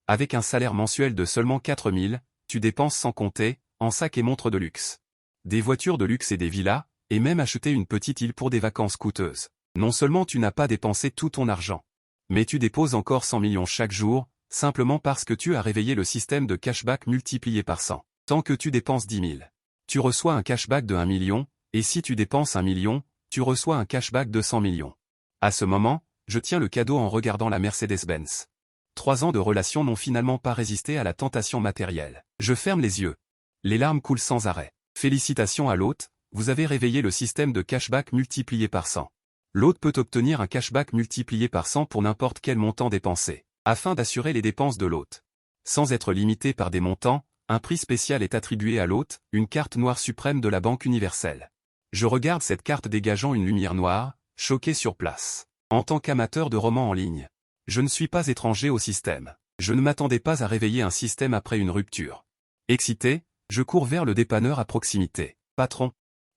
Avec un salaire mensuel de seulement 4000, tu dépenses sans compter, en sacs et montres de luxe. Des voitures de luxe et des villas, et même acheter une petite île pour des vacances coûteuses. Non seulement tu n'as pas dépensé tout ton argent, mais tu déposes encore 100 millions chaque jour, simplement parce que tu as réveillé le système de cashback multiplié par 100. Tant que tu dépenses 10 000, tu reçois un cashback de 1 million, et si tu dépenses 1 million, tu reçois un cashback de 100 millions. À ce moment, je tiens le cadeau en regardant la Mercedes-Benz. 3 ans de relation n'ont finalement pas résisté à la tentation matérielle. Je ferme les yeux. Les larmes coulent sans arrêt. Félicitations à l'hôte, vous avez réveillé le système de cashback multiplié par 100. L'hôte peut obtenir un cashback multiplié par 100 pour n'importe quel montant dépensé, afin d'assurer les dépenses de l'hôte. Sans être limité par des montants, un prix spécial est attribué à l'hôte, une carte noire suprême de la Banque universelle. Je regarde cette carte dégageant une lumière noire, choqué sur place. En tant qu'amateur de romans en ligne, je ne suis pas étranger au système. Je ne m'attendais pas à réveiller un système après une rupture. Excité, je cours vers le dépanneur à proximité. Patron,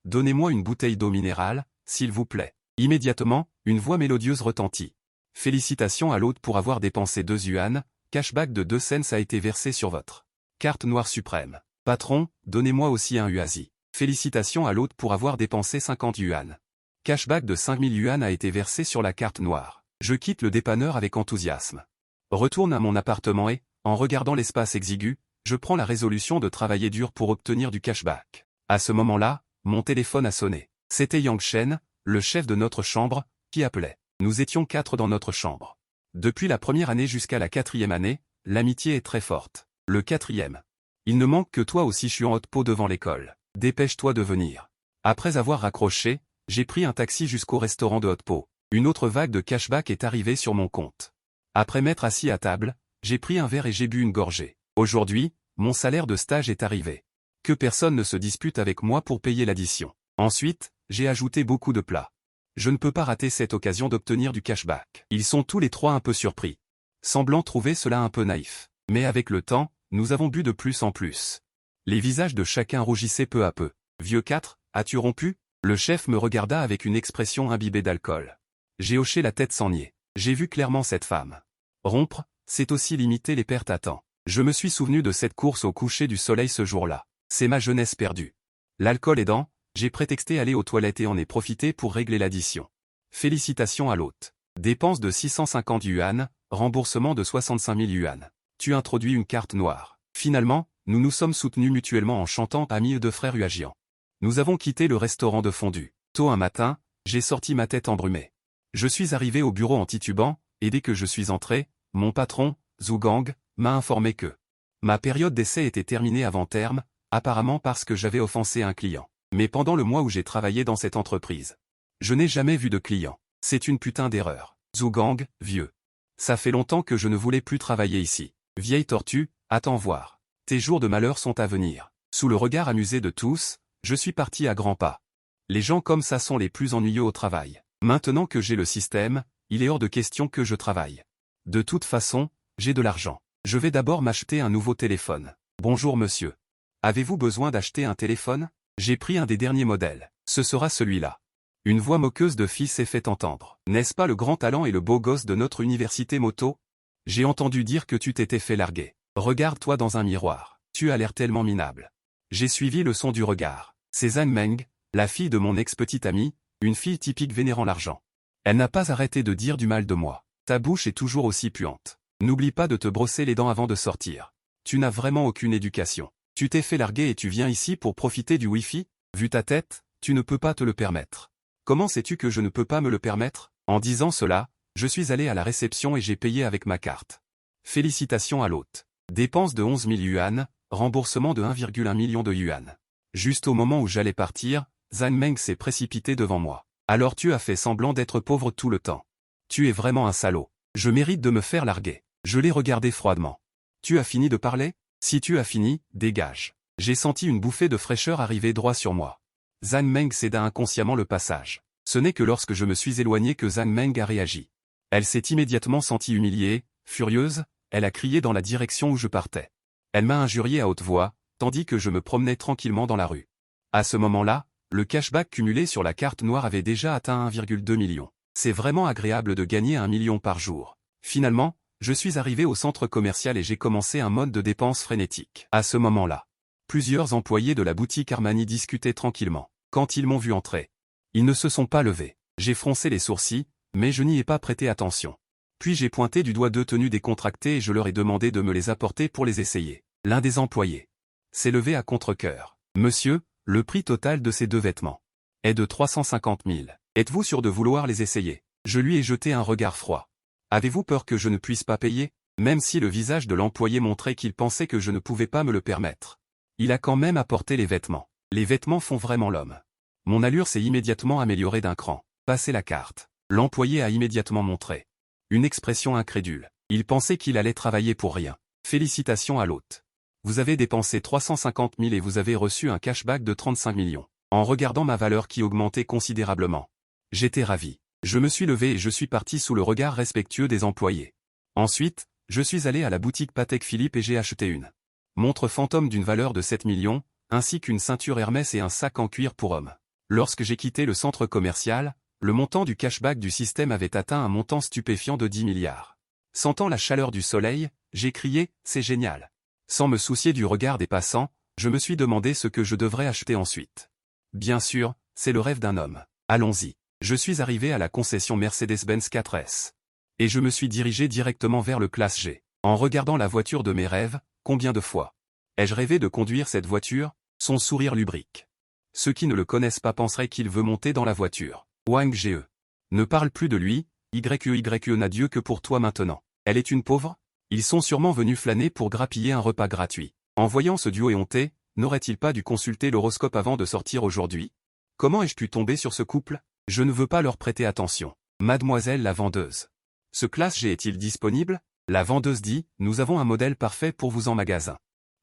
donnez-moi une bouteille d'eau minérale, s'il vous plaît. Immédiatement, une voix mélodieuse retentit. Félicitations à l'hôte pour avoir dépensé 2 yuan, cashback de 2 cents a été versé sur votre carte noire suprême. Patron, donnez-moi aussi un yuan. Félicitations à l'hôte pour avoir dépensé 50 yuan. Cashback de 5000 yuan a été versé sur la carte noire. Je quitte le dépanneur avec enthousiasme. Retourne à mon appartement et, en regardant l'espace exigu, je prends la résolution de travailler dur pour obtenir du cashback. À ce moment-là, mon téléphone a sonné. C'était Yang Shen, le chef de notre chambre, qui appelait. Nous étions 4 dans notre chambre. Depuis la première année jusqu'à la 4e année, l'amitié est très forte. Le 4e. Il ne manque que toi aussi, je suis en haute peau devant l'école. Dépêche-toi de venir. Après avoir raccroché, j'ai pris un taxi jusqu'au restaurant de haute peau. Une autre vague de cashback est arrivée sur mon compte. Après m'être assis à table, j'ai pris un verre et j'ai bu une gorgée. Aujourd'hui, mon salaire de stage est arrivé. Que personne ne se dispute avec moi pour payer l'addition. Ensuite, j'ai ajouté beaucoup de plats. Je ne peux pas rater cette occasion d'obtenir du cashback. Ils sont tous les 3 un peu surpris, semblant trouver cela un peu naïf. Mais avec le temps, nous avons bu de plus en plus. Les visages de chacun rougissaient peu à peu. Vieux 4, as-tu rompu? Le chef me regarda avec une expression imbibée d'alcool. J'ai hoché la tête sans nier. J'ai vu clairement cette femme. Rompre, c'est aussi limiter les pertes à temps. Je me suis souvenu de cette course au coucher du soleil ce jour-là. C'est ma jeunesse perdue. L'alcool aidant, j'ai prétexté aller aux toilettes et en ai profité pour régler l'addition. Félicitations à l'hôte. Dépense de 650 yuan, remboursement de 65 000 yuan. Tu introduis une carte noire. Finalement, nous nous sommes soutenus mutuellement en chantant Amis de frères Huajian. Nous avons quitté le restaurant de fondue. Tôt un matin, j'ai sorti ma tête embrumée. Je suis arrivé au bureau en titubant, et dès que je suis entré, mon patron, Zhu Gang, m'a informé que ma période d'essai était terminée avant terme, apparemment parce que j'avais offensé un client. Mais pendant le mois où j'ai travaillé dans cette entreprise, je n'ai jamais vu de client. C'est une putain d'erreur. Zhu Gang, vieux. Ça fait longtemps que je ne voulais plus travailler ici. Vieille tortue, attends voir. Tes jours de malheur sont à venir. Sous le regard amusé de tous, je suis parti à grands pas. Les gens comme ça sont les plus ennuyeux au travail. Maintenant que j'ai le système, il est hors de question que je travaille. De toute façon, j'ai de l'argent. Je vais d'abord m'acheter un nouveau téléphone. Bonjour monsieur. Avez-vous besoin d'acheter un téléphone? J'ai pris un des derniers modèles. Ce sera celui-là. Une voix moqueuse de fille s'est fait entendre. N'est-ce pas le grand talent et le beau gosse de notre université moto? J'ai entendu dire que tu t'étais fait larguer. Regarde-toi dans un miroir. Tu as l'air tellement minable. J'ai suivi le son du regard. C'est Zhang Meng, la fille de mon ex-petite amie, une fille typique vénérant l'argent. Elle n'a pas arrêté de dire du mal de moi. Ta bouche est toujours aussi puante. N'oublie pas de te brosser les dents avant de sortir. Tu n'as vraiment aucune éducation. Tu t'es fait larguer et tu viens ici pour profiter du Wi-Fi? Vu ta tête, tu ne peux pas te le permettre. Comment sais-tu que je ne peux pas me le permettre? En disant cela, je suis allé à la réception et j'ai payé avec ma carte. Félicitations à l'hôte. Dépense de 11 000 yuan, remboursement de 1,1 million de yuan. Juste au moment où j'allais partir, Zhang Meng s'est précipité devant moi. Alors tu as fait semblant d'être pauvre tout le temps. Tu es vraiment un salaud. Je mérite de me faire larguer. Je l'ai regardé froidement. Tu as fini de parler? Si tu as fini, dégage. J'ai senti une bouffée de fraîcheur arriver droit sur moi. Zhang Meng céda inconsciemment le passage. Ce n'est que lorsque je me suis éloigné que Zhang Meng a réagi. Elle s'est immédiatement sentie humiliée, furieuse, elle a crié dans la direction où je partais. Elle m'a injurié à haute voix, tandis que je me promenais tranquillement dans la rue. À ce moment-là, le cashback cumulé sur la carte noire avait déjà atteint 1,2 million. C'est vraiment agréable de gagner 1 million par jour. Finalement, Je suis arrivé au centre commercial et j'ai commencé un mode de dépense frénétique. À ce moment-là, plusieurs employés de la boutique Armani discutaient tranquillement. Quand ils m'ont vu entrer, ils ne se sont pas levés. J'ai froncé les sourcils, mais je n'y ai pas prêté attention. Puis j'ai pointé du doigt 2 tenues décontractées et je leur ai demandé de me les apporter pour les essayer. L'un des employés s'est levé à contre-cœur. Monsieur, le prix total de ces 2 vêtements est de 350 000. Êtes-vous sûr de vouloir les essayer? Je lui ai jeté un regard froid. Avez-vous peur que je ne puisse pas payer? Même si le visage de l'employé montrait qu'il pensait que je ne pouvais pas me le permettre. Il a quand même apporté les vêtements. Les vêtements font vraiment l'homme. Mon allure s'est immédiatement améliorée d'un cran. Passez la carte. L'employé a immédiatement montré une expression incrédule. Il pensait qu'il allait travailler pour rien. Félicitations à l'hôte. Vous avez dépensé 350 000 et vous avez reçu un cashback de 35 millions. En regardant ma valeur qui augmentait considérablement, j'étais ravi. Je me suis levé et je suis parti sous le regard respectueux des employés. Ensuite, je suis allé à la boutique Patek Philippe et j'ai acheté une montre fantôme d'une valeur de 7 millions, ainsi qu'une ceinture Hermès et un sac en cuir pour homme. Lorsque j'ai quitté le centre commercial, le montant du cashback du système avait atteint un montant stupéfiant de 10 milliards. Sentant la chaleur du soleil, j'ai crié « c'est génial ». Sans me soucier du regard des passants, je me suis demandé ce que je devrais acheter ensuite. Bien sûr, c'est le rêve d'un homme. Allons-y. Je suis arrivé à la concession Mercedes-Benz 4S. Et je me suis dirigé directement vers le classe G. En regardant la voiture de mes rêves, combien de fois ai-je rêvé de conduire cette voiture? Son sourire lubrique. Ceux qui ne le connaissent pas penseraient qu'il veut monter dans la voiture. Wang Ge. Ne parle plus de lui, YE n'a Dieu que pour toi maintenant. Elle est une pauvre? Ils sont sûrement venus flâner pour grappiller un repas gratuit. En voyant ce duo éhonté, n'aurait-il pas dû consulter l'horoscope avant de sortir aujourd'hui? Comment ai-je pu tomber sur ce couple? Je ne veux pas leur prêter attention. Mademoiselle la vendeuse. Ce classe G est-il disponible? La vendeuse dit, nous avons un modèle parfait pour vous en magasin.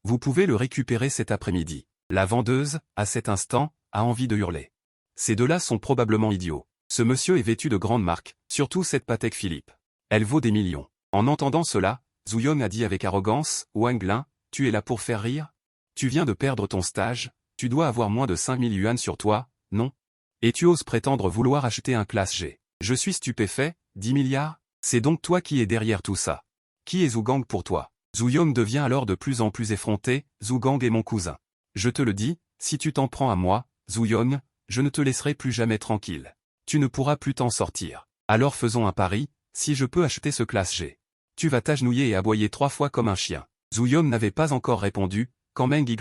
Vous pouvez le récupérer cet après-midi. La vendeuse, à cet instant, a envie de hurler. Ces deux-là sont probablement idiots. Ce monsieur est vêtu de grandes marques, surtout cette Patek Philippe. Elle vaut des millions. En entendant cela, Zhu Yong a dit avec arrogance, Wang Lin, tu es là pour faire rire? Tu viens de perdre ton stage, tu dois avoir moins de 5000 yuan sur toi, non? Et tu oses prétendre vouloir acheter un classe G. Je suis stupéfait, 10 milliards? C'est donc toi qui es derrière tout ça. Qui est Zhu Gang pour toi? Zhu Yong devient alors de plus en plus effronté, Zhu Gang est mon cousin. Je te le dis, si tu t'en prends à moi, Zhu Yong, je ne te laisserai plus jamais tranquille. Tu ne pourras plus t'en sortir. Alors faisons un pari, si je peux acheter ce classe G. Tu vas t'agenouiller et aboyer 3 fois comme un chien. Zhu Yong n'avait pas encore répondu, quand Meng Ye,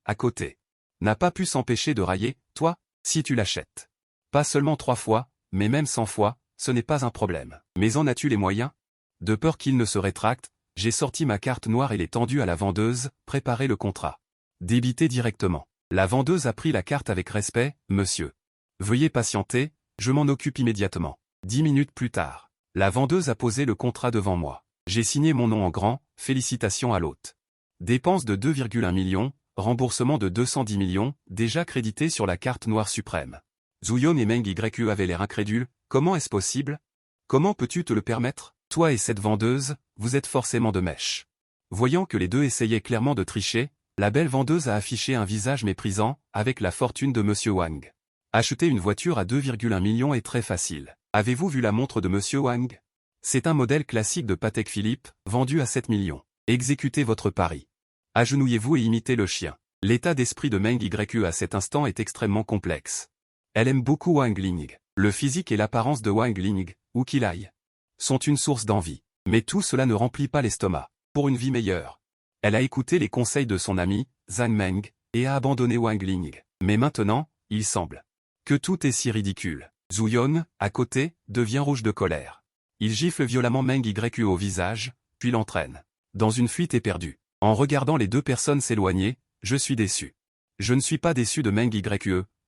à côté, n'a pas pu s'empêcher de railler, toi, si tu l'achètes. Pas seulement 3 fois, mais même 100 fois, ce n'est pas un problème. Mais en as-tu les moyens? De peur qu'il ne se rétracte, j'ai sorti ma carte noire et l'ai tendue à la vendeuse, préparé le contrat. Débité directement. La vendeuse a pris la carte avec respect, monsieur. Veuillez patienter, je m'en occupe immédiatement. 10 minutes plus tard, la vendeuse a posé le contrat devant moi. J'ai signé mon nom en grand, félicitations à l'hôte. Dépense de 2,1 millions, remboursement de 210 millions, déjà crédité sur la carte noire suprême. Zhu Yong et Meng Ye avaient l'air incrédules, comment est-ce possible? Comment peux-tu te le permettre? Toi et cette vendeuse, vous êtes forcément de mèche. Voyant que les deux essayaient clairement de tricher, la belle vendeuse a affiché un visage méprisant, avec la fortune de Monsieur Wang. Acheter une voiture à 2,1 millions est très facile. Avez-vous vu la montre de Monsieur Wang? C'est un modèle classique de Patek Philippe, vendu à 7 millions. Exécutez votre pari. Agenouillez-vous et imitez le chien. L'état d'esprit de Meng Ye à cet instant est extrêmement complexe. Elle aime beaucoup Wang Ling. Le physique et l'apparence de Wang Ling, où qu'il aille, sont une source d'envie. Mais tout cela ne remplit pas l'estomac. Pour une vie meilleure, elle a écouté les conseils de son ami, Zhang Meng, et a abandonné Wang Ling. Mais maintenant, il semble que tout est si ridicule. Zhu Yong, à côté, devient rouge de colère. Il gifle violemment Meng Ye au visage, puis l'entraîne dans une fuite éperdue. En regardant les deux personnes s'éloigner, je suis déçu. Je ne suis pas déçu de Meng Ye,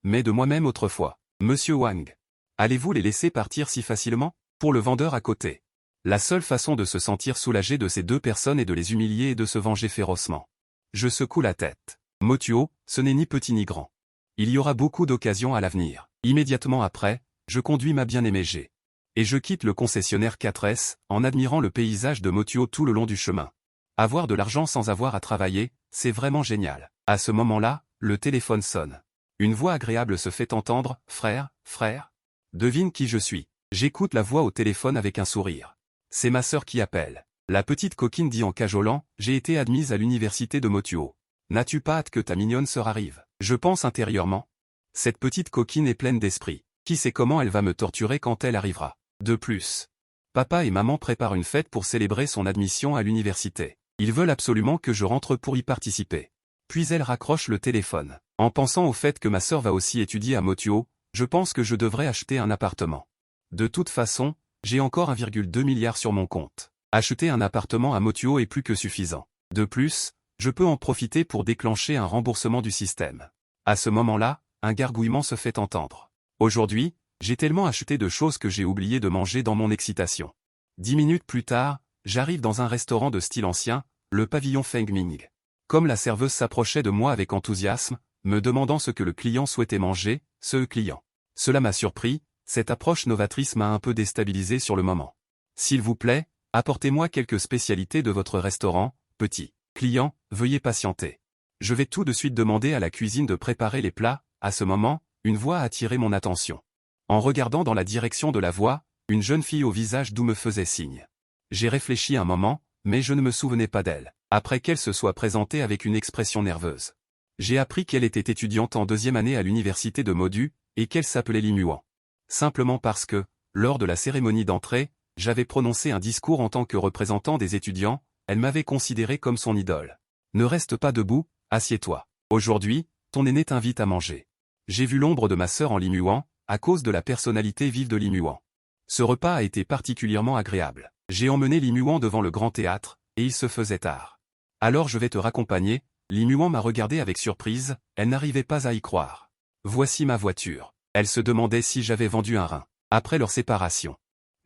mais de moi-même autrefois. Monsieur Wang, allez-vous les laisser partir si facilement? Pour le vendeur à côté. La seule façon de se sentir soulagé de ces deux personnes est de les humilier et de se venger férocement. Je secoue la tête. Motuo, ce n'est ni petit ni grand. Il y aura beaucoup d'occasions à l'avenir. Immédiatement après, je conduis ma bien-aimée G. Et je quitte le concessionnaire 4S, en admirant le paysage de Motuo tout le long du chemin. Avoir de l'argent sans avoir à travailler, c'est vraiment génial. À ce moment-là, le téléphone sonne. Une voix agréable se fait entendre, frère, frère. Devine qui je suis. J'écoute la voix au téléphone avec un sourire. C'est ma sœur qui appelle. La petite coquine dit en cajolant, j'ai été admise à l'université de Motuo. N'as-tu pas hâte que ta mignonne sœur arrive? Je pense intérieurement. Cette petite coquine est pleine d'esprit. Qui sait comment elle va me torturer quand elle arrivera. De plus. Papa et maman préparent une fête pour célébrer son admission à l'université. Ils veulent absolument que je rentre pour y participer. Puis elle raccroche le téléphone. En pensant au fait que ma sœur va aussi étudier à Motuo, je pense que je devrais acheter un appartement. De toute façon, j'ai encore 1,2 milliard sur mon compte. Acheter un appartement à Motuo est plus que suffisant. De plus, je peux en profiter pour déclencher un remboursement du système. À ce moment-là, un gargouillement se fait entendre. Aujourd'hui, j'ai tellement acheté de choses que j'ai oublié de manger dans mon excitation. 10 minutes plus tard, j'arrive dans un restaurant de style ancien, le pavillon Feng Ming. Comme la serveuse s'approchait de moi avec enthousiasme, me demandant ce que le client souhaitait manger, ce client. Cela m'a surpris, cette approche novatrice m'a un peu déstabilisé sur le moment. S'il vous plaît, apportez-moi quelques spécialités de votre restaurant, petit. Client, veuillez patienter. Je vais tout de suite demander à la cuisine de préparer les plats. À ce moment, une voix a attiré mon attention. En regardant dans la direction de la voix, une jeune fille au visage doux me faisait signe. J'ai réfléchi un moment, mais je ne me souvenais pas d'elle, après qu'elle se soit présentée avec une expression nerveuse. J'ai appris qu'elle était étudiante en 2e année à l'université de Modu, et qu'elle s'appelait Li Muan. Simplement parce que, lors de la cérémonie d'entrée, j'avais prononcé un discours en tant que représentant des étudiants, elle m'avait considéré comme son idole. Ne reste pas debout, assieds-toi. Aujourd'hui, ton aîné t'invite à manger. J'ai vu l'ombre de ma sœur en Li Muan, à cause de la personnalité vive de Li Muan. Ce repas a été particulièrement agréable. J'ai emmené Li Muan devant le grand théâtre, et il se faisait tard. Alors je vais te raccompagner. Li Muan m'a regardé avec surprise, elle n'arrivait pas à y croire. Voici ma voiture. Elle se demandait si j'avais vendu un rein. Après leur séparation,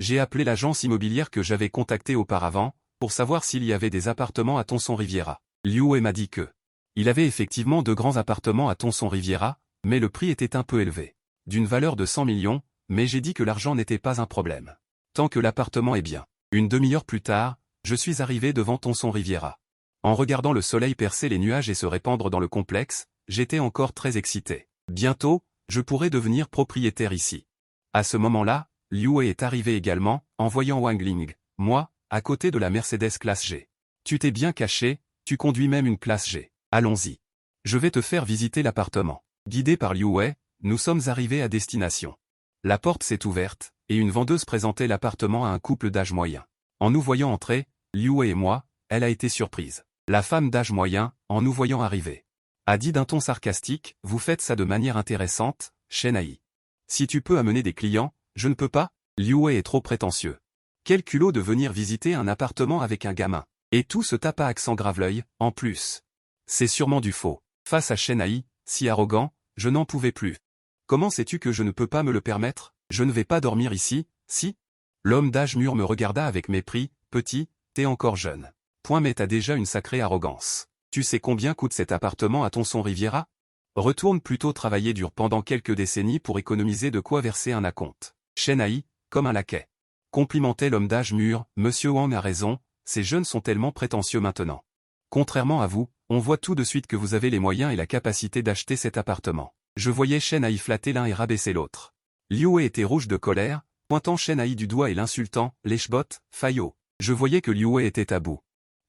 j'ai appelé l'agence immobilière que j'avais contactée auparavant, pour savoir s'il y avait des appartements à Tonson-Riviera. Liu m'a dit que il avait effectivement de grands appartements à Tonson-Riviera, mais le prix était un peu élevé. D'une valeur de 100 millions, mais j'ai dit que l'argent n'était pas un problème. Tant que l'appartement est bien. Une demi-heure plus tard, je suis arrivé devant Tonson-Riviera. En regardant le soleil percer les nuages et se répandre dans le complexe, j'étais encore très excité. Bientôt, je pourrais devenir propriétaire ici. À ce moment-là, Liu est arrivé également, en voyant Wang Ling, moi, à côté de la Mercedes classe G. Tu t'es bien caché, tu conduis même une classe G. Allons-y. Je vais te faire visiter l'appartement. Guidé par Liu, nous sommes arrivés à destination. La porte s'est ouverte, et une vendeuse présentait l'appartement à un couple d'âge moyen. En nous voyant entrer, Liu et moi, elle a été surprise. La femme d'âge moyen, en nous voyant arriver, a dit d'un ton sarcastique, vous faites ça de manière intéressante, Shen Ai. Si tu peux amener des clients, je ne peux pas. Liu est trop prétentieux. Quel culot de venir visiter un appartement avec un gamin. Et tout se tape à accent grave l'œil, en plus. C'est sûrement du faux. Face à Shen Ai, si arrogant, je n'en pouvais plus. Comment sais-tu que je ne peux pas me le permettre? Je ne vais pas dormir ici, si? L'homme d'âge mûr me regarda avec mépris, petit, t'es encore jeune. Point mais t'as déjà une sacrée arrogance. Tu sais combien coûte cet appartement à Tonson-Riviera? Retourne plutôt travailler dur pendant quelques décennies pour économiser de quoi verser un acompte. Shen Ai, comme un laquais. Complimentait l'homme d'âge mûr, Monsieur Wang a raison, ces jeunes sont tellement prétentieux maintenant. Contrairement à vous, on voit tout de suite que vous avez les moyens et la capacité d'acheter cet appartement. Je voyais Shen Ai flatter l'un et rabaisser l'autre. Liu était rouge de colère, pointant Shen Ai du doigt et l'insultant, lèche-bot, faillot. Je voyais que Liu était à bout.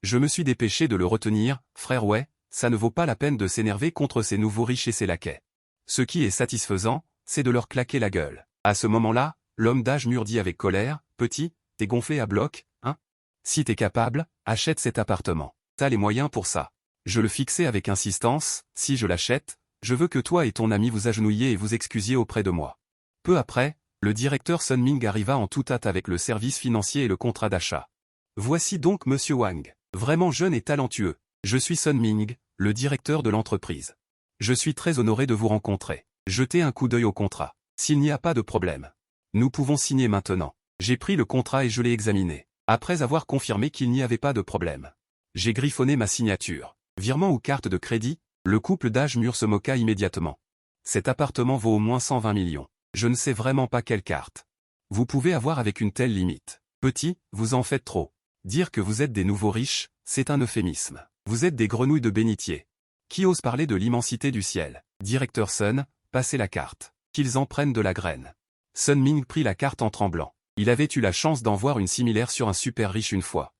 Je me suis dépêché de le retenir, frère ça ne vaut pas la peine de s'énerver contre ces nouveaux riches et ces laquais. Ce qui est satisfaisant, c'est de leur claquer la gueule. À ce moment-là, l'homme d'âge mûr dit avec colère, petit, t'es gonflé à bloc, hein? Si t'es capable, achète cet appartement. T'as les moyens pour ça. Je le fixais avec insistance, si je l'achète, je veux que toi et ton ami vous agenouilliez et vous excusiez auprès de moi. Peu après, le directeur Sun Ming arriva en toute hâte avec le service financier et le contrat d'achat. Voici donc Monsieur Wang, vraiment jeune et talentueux. Je suis Sun Ming, le directeur de l'entreprise. Je suis très honoré de vous rencontrer. Jetez un coup d'œil au contrat. S'il n'y a pas de problème, nous pouvons signer maintenant. J'ai pris le contrat et je l'ai examiné. Après avoir confirmé qu'il n'y avait pas de problème, j'ai griffonné ma signature. Virement ou carte de crédit, le couple d'âge mûr se moqua immédiatement. Cet appartement vaut au moins 120 millions. Je ne sais vraiment pas quelle carte vous pouvez avoir avec une telle limite. Petit, vous en faites trop. Dire que vous êtes des nouveaux riches, c'est un euphémisme. Vous êtes des grenouilles de bénitier. Qui ose parler de l'immensité du ciel? Directeur Sun, passez la carte. Qu'ils en prennent de la graine. Sun Ming prit la carte en tremblant. Il avait eu la chance d'en voir une similaire sur un super riche une fois.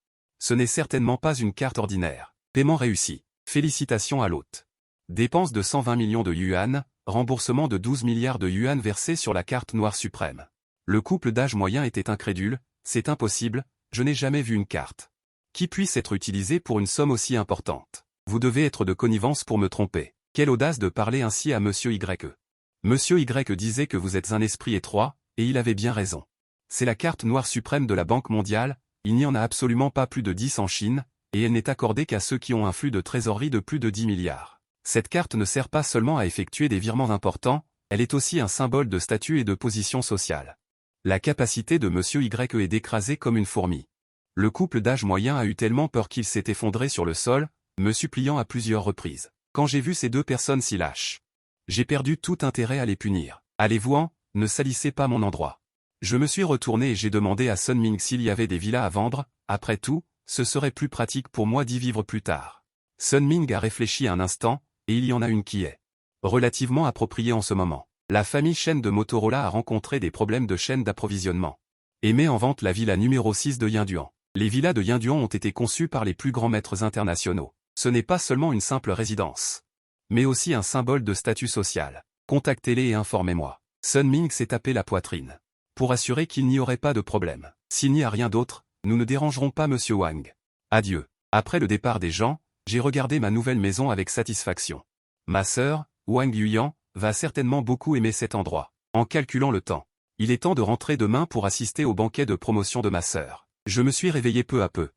Ce n'est certainement pas une carte ordinaire. Paiement réussi. Félicitations à l'hôte. Dépense de 120 millions de yuan, remboursement de 12 milliards de yuan versés sur la carte noire suprême. Le couple d'âge moyen était incrédule, c'est impossible, je n'ai jamais vu une carte qui puisse être utilisée pour une somme aussi importante. Vous devez être de connivence pour me tromper. Quelle audace de parler ainsi à Monsieur Y. Monsieur Y disait que vous êtes un esprit étroit, et il avait bien raison. C'est la carte noire suprême de la Banque mondiale, il n'y en a absolument pas plus de 10 en Chine, et elle n'est accordée qu'à ceux qui ont un flux de trésorerie de plus de 10 milliards. Cette carte ne sert pas seulement à effectuer des virements importants, elle est aussi un symbole de statut et de position sociale. La capacité de Monsieur Y est d'écraser comme une fourmi. Le couple d'âge moyen a eu tellement peur qu'il s'est effondré sur le sol, me suppliant à plusieurs reprises. Quand j'ai vu ces deux personnes si lâches, j'ai perdu tout intérêt à les punir. Allez-vous-en, ne salissez pas mon endroit. Je me suis retourné et j'ai demandé à Sun Ming s'il y avait des villas à vendre, après tout, ce serait plus pratique pour moi d'y vivre plus tard. Sun Ming a réfléchi un instant, et il y en a une qui est relativement appropriée en ce moment. La famille Chen de Motorola a rencontré des problèmes de chaîne d'approvisionnement et met en vente la villa numéro 6 de Yinduan. Les villas de Yinduan ont été conçues par les plus grands maîtres internationaux. Ce n'est pas seulement une simple résidence, mais aussi un symbole de statut social. Contactez-les et informez-moi. Sun Ming s'est tapé la poitrine pour assurer qu'il n'y aurait pas de problème. S'il n'y a rien d'autre, nous ne dérangerons pas Monsieur Wang. Adieu. Après le départ des gens, j'ai regardé ma nouvelle maison avec satisfaction. Ma sœur, Wang Yuyan, va certainement beaucoup aimer cet endroit. En calculant le temps, il est temps de rentrer demain pour assister au banquet de promotion de ma sœur. Je me suis réveillé peu à peu.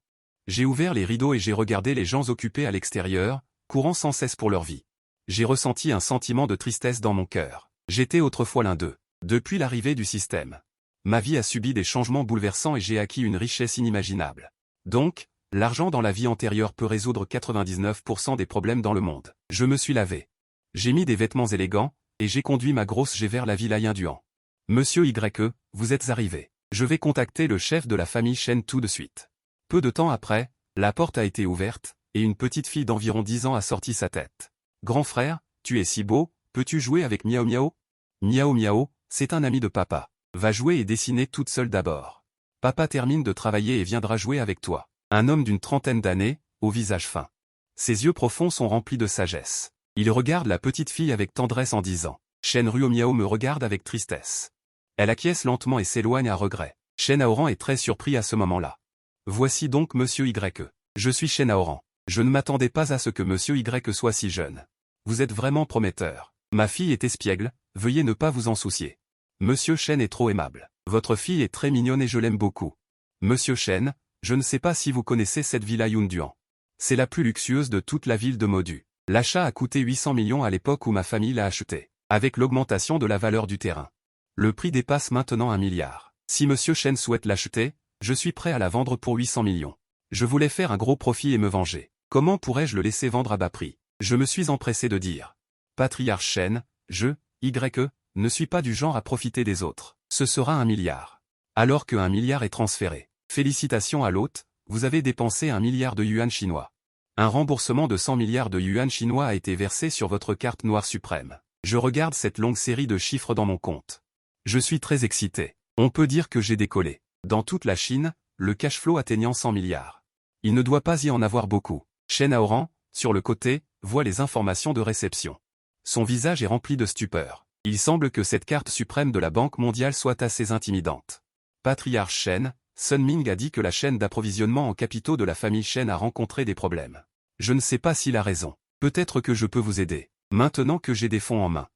J'ai ouvert les rideaux et j'ai regardé les gens occupés à l'extérieur, courant sans cesse pour leur vie. J'ai ressenti un sentiment de tristesse dans mon cœur. J'étais autrefois l'un d'eux. Depuis l'arrivée du système, ma vie a subi des changements bouleversants et j'ai acquis une richesse inimaginable. Donc, l'argent dans la vie antérieure peut résoudre 99% des problèmes dans le monde. Je me suis lavé. J'ai mis des vêtements élégants, et j'ai conduit ma grosse G vers la villa Yinduan. Monsieur Y, vous êtes arrivé. Je vais contacter le chef de la famille Chen tout de suite. Peu de temps après, la porte a été ouverte, et une petite fille d'environ 10 ans a sorti sa tête. Grand frère, tu es si beau, peux-tu jouer avec Miao Miao? Miao Miao, c'est un ami de papa. Va jouer et dessiner toute seule d'abord. Papa termine de travailler et viendra jouer avec toi. Un homme d'une trentaine d'années, au visage fin. Ses yeux profonds sont remplis de sagesse. Il regarde la petite fille avec tendresse en disant « Shen Ruo Miao me regarde avec tristesse. » Elle acquiesce lentement et s'éloigne à regret. Shen Aoran est très surpris à ce moment-là. Voici donc Monsieur Y. Je suis Shen Aoran. Je ne m'attendais pas à ce que Monsieur Y soit si jeune. Vous êtes vraiment prometteur. Ma fille est espiègle, veuillez ne pas vous en soucier. Monsieur Shen est trop aimable. Votre fille est très mignonne et je l'aime beaucoup. Monsieur Shen, je ne sais pas si vous connaissez cette villa Yinduan. C'est la plus luxueuse de toute la ville de Modu. L'achat a coûté 800 millions à l'époque où ma famille l'a acheté. Avec l'augmentation de la valeur du terrain, le prix dépasse maintenant 1 milliard. Si Monsieur Shen souhaite l'acheter, je suis prêt à la vendre pour 800 millions. Je voulais faire un gros profit et me venger. Comment pourrais-je le laisser vendre à bas prix? Je me suis empressé de dire. Patriarche Shen, je, Y, ne suis pas du genre à profiter des autres. Ce sera 1 milliard. Alors que 1 milliard est transféré. Félicitations à l'hôte, vous avez dépensé 1 milliard de yuan chinois. Un remboursement de 100 milliards de yuan chinois a été versé sur votre carte noire suprême. Je regarde cette longue série de chiffres dans mon compte. Je suis très excité. On peut dire que j'ai décollé. Dans toute la Chine, le cash flow atteignant 100 milliards. Il ne doit pas y en avoir beaucoup. Shen Aoran, sur le côté, voit les informations de réception. Son visage est rempli de stupeur. Il semble que cette carte suprême de la Banque mondiale soit assez intimidante. Patriarche Shen, Sun Ming a dit que la chaîne d'approvisionnement en capitaux de la famille Shen a rencontré des problèmes. Je ne sais pas s'il a raison. Peut-être que je peux vous aider. Maintenant que j'ai des fonds en main.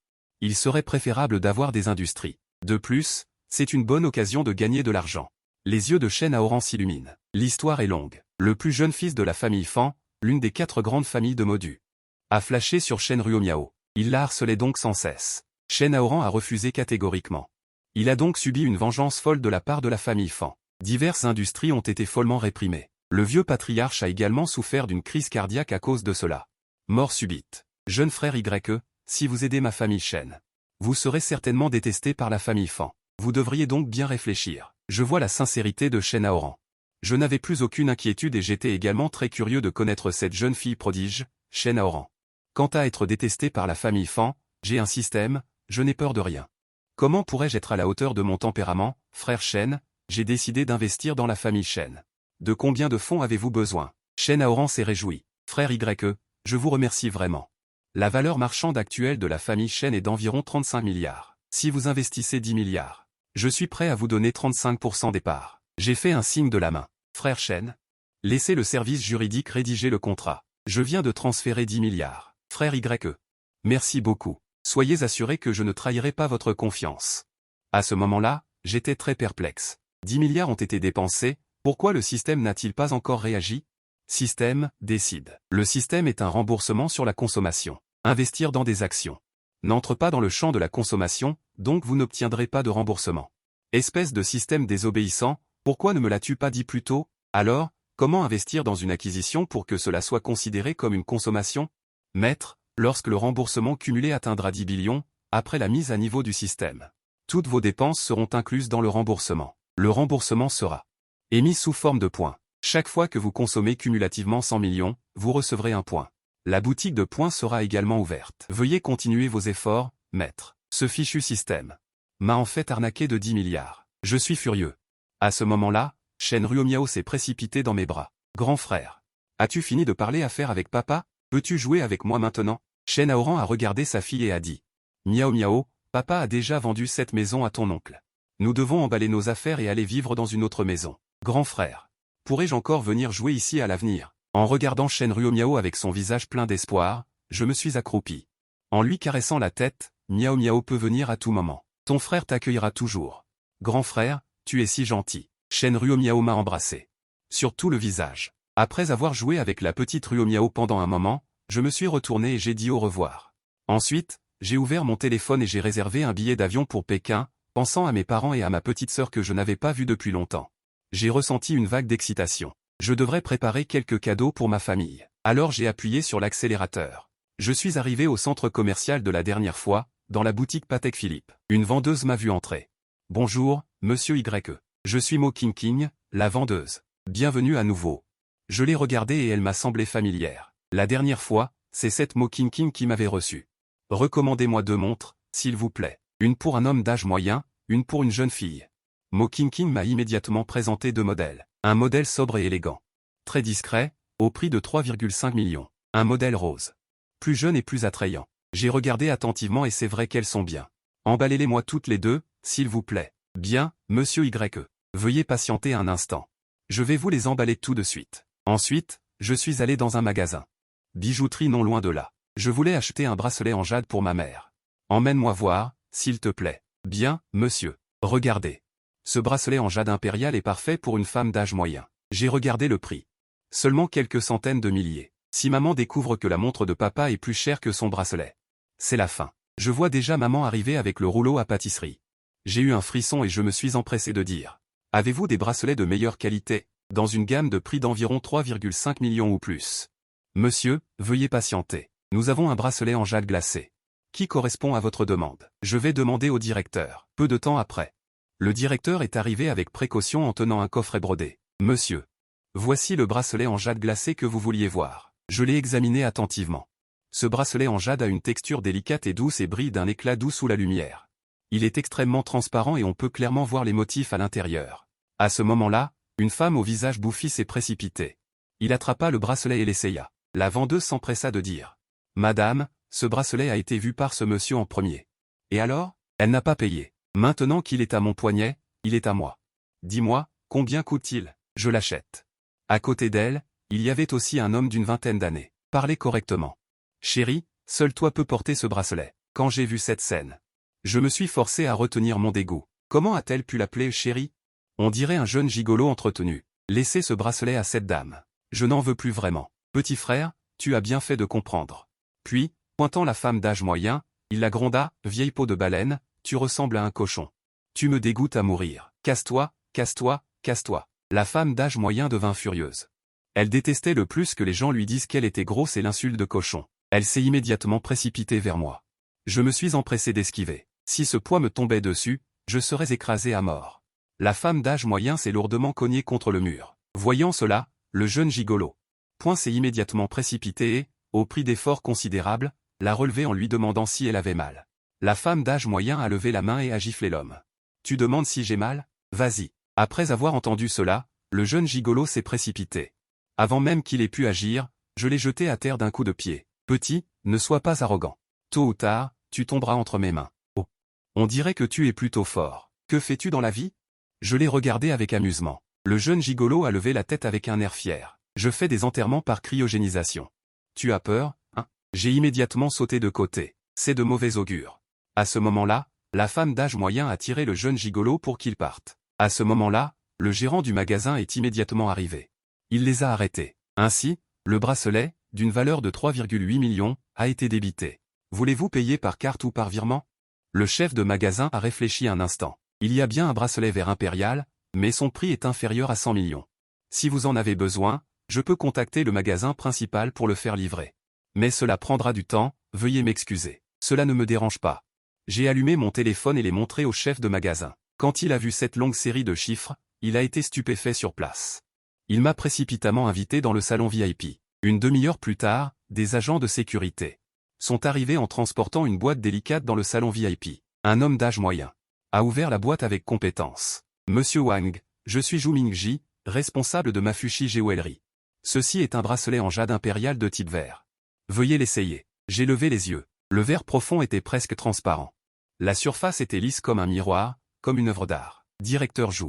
Il serait préférable d'avoir des industries. De plus, c'est une bonne occasion de gagner de l'argent. Les yeux de Shen Aoran s'illuminent. L'histoire est longue. Le plus jeune fils de la famille Fan, l'une des 4 grandes familles de Modu, a flashé sur Shen Ruo Miao. Il la harcelait donc sans cesse. Shen Aoran a refusé catégoriquement. Il a donc subi une vengeance folle de la part de la famille Fan. Diverses industries ont été follement réprimées. Le vieux patriarche a également souffert d'une crise cardiaque à cause de cela. Mort subite. Jeune frère Y, si vous aidez ma famille Shen, vous serez certainement détesté par la famille Fan. Vous devriez donc bien réfléchir. Je vois la sincérité de Shen Aoran. Je n'avais plus aucune inquiétude et j'étais également très curieux de connaître cette jeune fille prodige, Shen Aoran. Quant à être détesté par la famille Fan, j'ai un système, je n'ai peur de rien. Comment pourrais-je être à la hauteur de mon tempérament, frère Shen? J'ai décidé d'investir dans la famille Shen. De combien de fonds avez-vous besoin? Chen Aoran s'est réjoui. Frère YE, je vous remercie vraiment. La valeur marchande actuelle de la famille Chen est d'environ 35 milliards. Si vous investissez 10 milliards, je suis prêt à vous donner 35% des parts. J'ai fait un signe de la main. Frère Chen, laissez le service juridique rédiger le contrat. Je viens de transférer 10 milliards. Frère YE, merci beaucoup. Soyez assuré que je ne trahirai pas votre confiance. À ce moment-là, j'étais très perplexe. 10 milliards ont été dépensés, pourquoi le système n'a-t-il pas encore réagi? Système, décide. Le système est un remboursement sur la consommation. Investir dans des actions n'entre pas dans le champ de la consommation, donc vous n'obtiendrez pas de remboursement. Espèce de système désobéissant, pourquoi ne me l'as-tu pas dit plus tôt? Alors, comment investir dans une acquisition pour que cela soit considéré comme une consommation? Maître, lorsque le remboursement cumulé atteindra 10 billions, après la mise à niveau du système, toutes vos dépenses seront incluses dans le remboursement. Le remboursement sera émis sous forme de points. Chaque fois que vous consommez cumulativement 100 millions, vous recevrez un point. La boutique de points sera également ouverte. Veuillez continuer vos efforts, maître. Ce fichu système m'a en fait arnaqué de 10 milliards. Je suis furieux. À ce moment-là, Chen Ruomiao s'est précipité dans mes bras. Grand frère, as-tu fini de parler affaires avec papa? Peux-tu jouer avec moi maintenant? Chen Aoran a regardé sa fille et a dit. Miao Miao, papa a déjà vendu cette maison à ton oncle. Nous devons emballer nos affaires et aller vivre dans une autre maison. Grand frère, pourrais-je encore venir jouer ici à l'avenir? En regardant Chen Ruomiao avec son visage plein d'espoir, je me suis accroupi. En lui caressant la tête, Miao Miao peut venir à tout moment. Ton frère t'accueillera toujours. Grand frère, tu es si gentil. Chen Ruomiao m'a embrassé. Sur tout le visage. Après avoir joué avec la petite Ruomiao pendant un moment, je me suis retourné et j'ai dit au revoir. Ensuite, j'ai ouvert mon téléphone et j'ai réservé un billet d'avion pour Pékin, pensant à mes parents et à ma petite sœur que je n'avais pas vue depuis longtemps. J'ai ressenti une vague d'excitation. Je devrais préparer quelques cadeaux pour ma famille. Alors j'ai appuyé sur l'accélérateur. Je suis arrivé au centre commercial de la dernière fois, dans la boutique Patek Philippe. Une vendeuse m'a vu entrer. Bonjour, monsieur YE. Je suis Mo King, la vendeuse. Bienvenue à nouveau. Je l'ai regardée et elle m'a semblé familière. La dernière fois, c'est cette Mo King qui m'avait reçu. Recommandez-moi 2 montres, s'il vous plaît. Une pour un homme d'âge moyen, une pour une jeune fille. Mo King m'a immédiatement présenté 2 modèles. Un modèle sobre et élégant. Très discret, au prix de 3,5 millions. Un modèle rose. Plus jeune et plus attrayant. J'ai regardé attentivement et c'est vrai qu'elles sont bien. Emballez-les-moi toutes les 2, s'il vous plaît. Bien, monsieur YE. Veuillez patienter un instant. Je vais vous les emballer tout de suite. Ensuite, je suis allé dans un magasin. Bijouterie non loin de là. Je voulais acheter un bracelet en jade pour ma mère. Emmène-moi voir, s'il te plaît. Bien, monsieur. Regardez. Ce bracelet en jade impérial est parfait pour une femme d'âge moyen. J'ai regardé le prix. Seulement quelques centaines de milliers. Si maman découvre que la montre de papa est plus chère que son bracelet, c'est la fin. Je vois déjà maman arriver avec le rouleau à pâtisserie. J'ai eu un frisson et je me suis empressé de dire. Avez-vous des bracelets de meilleure qualité, dans une gamme de prix d'environ 3,5 millions ou plus? Monsieur, veuillez patienter. Nous avons un bracelet en jade glacé. Qui correspond à votre demande? Je vais demander au directeur. Peu de temps après. Le directeur est arrivé avec précaution en tenant un coffret brodé. Monsieur, voici le bracelet en jade glacé que vous vouliez voir. Je l'ai examiné attentivement. Ce bracelet en jade a une texture délicate et douce et brille d'un éclat doux sous la lumière. Il est extrêmement transparent et on peut clairement voir les motifs à l'intérieur. À ce moment-là, une femme au visage bouffi s'est précipitée. Il attrapa le bracelet et l'essaya. La vendeuse s'empressa de dire. Madame, ce bracelet a été vu par ce monsieur en premier. Et alors? Elle n'a pas payé. Maintenant qu'il est à mon poignet, il est à moi. Dis-moi, combien coûte-t-il? Je l'achète. À côté d'elle, il y avait aussi un homme d'une vingtaine d'années. Parlez correctement. Chérie, seul toi peux porter ce bracelet. Quand j'ai vu cette scène, je me suis forcé à retenir mon dégoût. Comment a-t-elle pu l'appeler chérie? On dirait un jeune gigolo entretenu. Laissez ce bracelet à cette dame. Je n'en veux plus vraiment. Petit frère, tu as bien fait de comprendre. Puis, pointant la femme d'âge moyen, il la gronda, vieille peau de baleine, tu ressembles à un cochon. Tu me dégoûtes à mourir. Casse-toi, casse-toi, casse-toi. La femme d'âge moyen devint furieuse. Elle détestait le plus que les gens lui disent qu'elle était grosse et l'insulte de cochon. Elle s'est immédiatement précipitée vers moi. Je me suis empressé d'esquiver. Si ce poids me tombait dessus, je serais écrasé à mort. La femme d'âge moyen s'est lourdement cognée contre le mur. Voyant cela, le jeune gigolo point s'est immédiatement précipité et, au prix d'efforts considérables, l'a relevé en lui demandant si elle avait mal. La femme d'âge moyen a levé la main et a giflé l'homme. Tu demandes si j'ai mal? Vas-y. Après avoir entendu cela, Le jeune gigolo s'est précipité. Avant même qu'il ait pu agir, je l'ai jeté à terre d'un coup de pied. Petit, ne sois pas arrogant. Tôt ou tard, tu tomberas entre mes mains. Oh. On dirait que tu es plutôt fort. Que fais-tu dans la vie? Je l'ai regardé avec amusement. Le jeune gigolo a levé la tête avec un air fier. Je fais des enterrements par cryogénisation. Tu as peur, hein? J'ai immédiatement sauté de côté. C'est de mauvais augure. À ce moment-là, la femme d'âge moyen a tiré le jeune gigolo pour qu'il parte. À ce moment-là, le gérant du magasin est immédiatement arrivé. Il les a arrêtés. Ainsi, le bracelet, d'une valeur de 3,8 millions, a été débité. Voulez-vous payer par carte ou par virement? Le chef de magasin a réfléchi un instant. Il y a bien un bracelet vert impérial, mais son prix est inférieur à 100 millions. Si vous en avez besoin, je peux contacter le magasin principal pour le faire livrer. Mais cela prendra du temps, veuillez m'excuser. Cela ne me dérange pas. J'ai allumé mon téléphone et l'ai montré au chef de magasin. Quand il a vu cette longue série de chiffres, il a été stupéfait sur place. Il m'a précipitamment invité dans le salon VIP. Une demi-heure plus tard, des agents de sécurité sont arrivés en transportant une boîte délicate dans le salon VIP. Un homme d'âge moyen a ouvert la boîte avec compétence. Monsieur Wang, je suis Zhu Mingji, responsable de Mafushi Jewelry. Ceci est un bracelet en jade impérial de type vert. Veuillez l'essayer. J'ai levé les yeux. Le verre profond était presque transparent. La surface était lisse comme un miroir, comme une œuvre d'art. Directeur Zhu.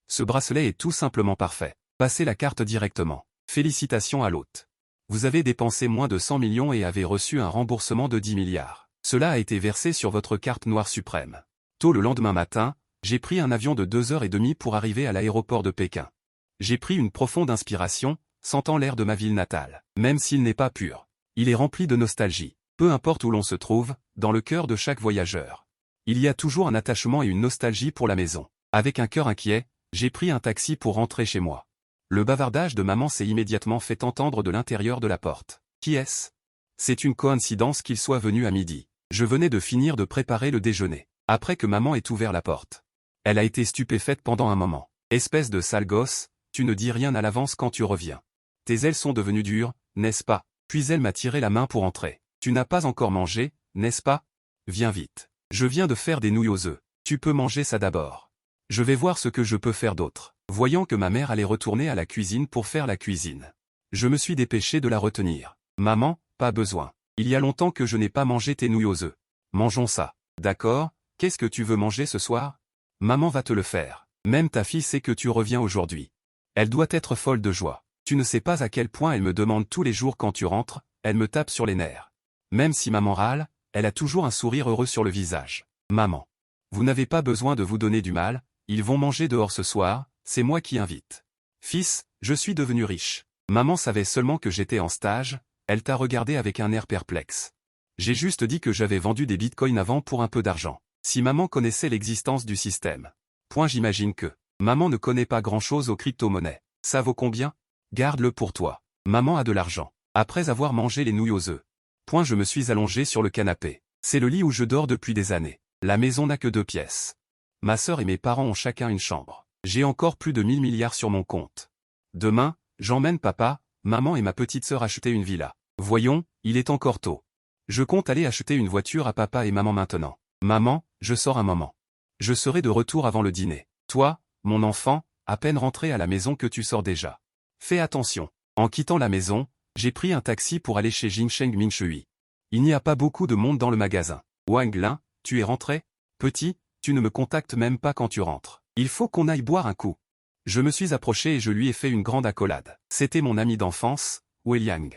Ce bracelet est tout simplement parfait. Passez la carte directement. Félicitations à l'hôte. Vous avez dépensé moins de 100 millions et avez reçu un remboursement de 10 milliards. Cela a été versé sur votre carte noire suprême. Tôt le lendemain matin, j'ai pris un avion de 2h30 pour arriver à l'aéroport de Pékin. J'ai pris une profonde inspiration, sentant l'air de ma ville natale. Même s'il n'est pas pur, il est rempli de nostalgie. Peu importe où l'on se trouve, dans le cœur de chaque voyageur, il y a toujours un attachement et une nostalgie pour la maison. Avec un cœur inquiet, j'ai pris un taxi pour rentrer chez moi. Le bavardage de maman s'est immédiatement fait entendre de l'intérieur de la porte. Qui est-ce? C'est une coïncidence qu'il soit venu à midi. Je venais de finir de préparer le déjeuner. Après que maman ait ouvert la porte, elle a été stupéfaite pendant un moment. Espèce de sale gosse, tu ne dis rien à l'avance quand tu reviens. Tes ailes sont devenues dures, n'est-ce pas? Puis elle m'a tiré la main pour entrer. Tu n'as pas encore mangé, n'est-ce pas? Viens vite. Je viens de faire des nouilles aux œufs. Tu peux manger ça d'abord. Je vais voir ce que je peux faire d'autre. Voyant que ma mère allait retourner à la cuisine pour faire la cuisine, je me suis dépêché de la retenir. Maman, pas besoin. Il y a longtemps que je n'ai pas mangé tes nouilles aux œufs. Mangeons ça. D'accord, qu'est-ce que tu veux manger ce soir? Maman va te le faire. Même ta fille sait que tu reviens aujourd'hui. Elle doit être folle de joie. Tu ne sais pas à quel point elle me demande tous les jours quand tu rentres, elle me tape sur les nerfs. Même si maman râle, elle a toujours un sourire heureux sur le visage. Maman, vous n'avez pas besoin de vous donner du mal, ils vont manger dehors ce soir, c'est moi qui invite. Fils, je suis devenu riche. Maman savait seulement que j'étais en stage, elle t'a regardé avec un air perplexe. J'ai juste dit que j'avais vendu des bitcoins avant pour un peu d'argent. Si maman connaissait l'existence du système. J'imagine que maman ne connaît pas grand-chose aux crypto-monnaies. Ça vaut combien? Garde-le pour toi. Maman a de l'argent. Après avoir mangé les nouilles aux œufs. Je me suis allongé sur le canapé. C'est le lit où je dors depuis des années. La maison n'a que 2 pièces. Ma sœur et mes parents ont chacun une chambre. J'ai encore plus de 1000 milliards sur mon compte. Demain, j'emmène papa, maman et ma petite sœur acheter une villa. Voyons, il est encore tôt. Je compte aller acheter une voiture à papa et maman maintenant. Maman, je sors un moment. Je serai de retour avant le dîner. Toi, mon enfant, à peine rentré à la maison que tu sors déjà. Fais attention. En quittant la maison, j'ai pris un taxi pour aller chez Jingsheng Mingshui. Il n'y a pas beaucoup de monde dans le magasin. Wang Lin, tu es rentré? Petit, tu ne me contactes même pas quand tu rentres. Il faut qu'on aille boire un coup. Je me suis approché et je lui ai fait une grande accolade. C'était mon ami d'enfance, Wei Liang.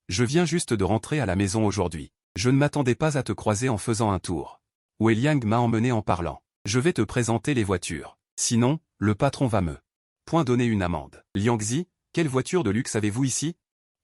Je viens juste de rentrer à la maison aujourd'hui. Je ne m'attendais pas à te croiser en faisant un tour. Wei Liang m'a emmené en parlant. Je vais te présenter les voitures. Sinon, le patron va me donner une amende. Liangzi, quelle voiture de luxe avez-vous ici?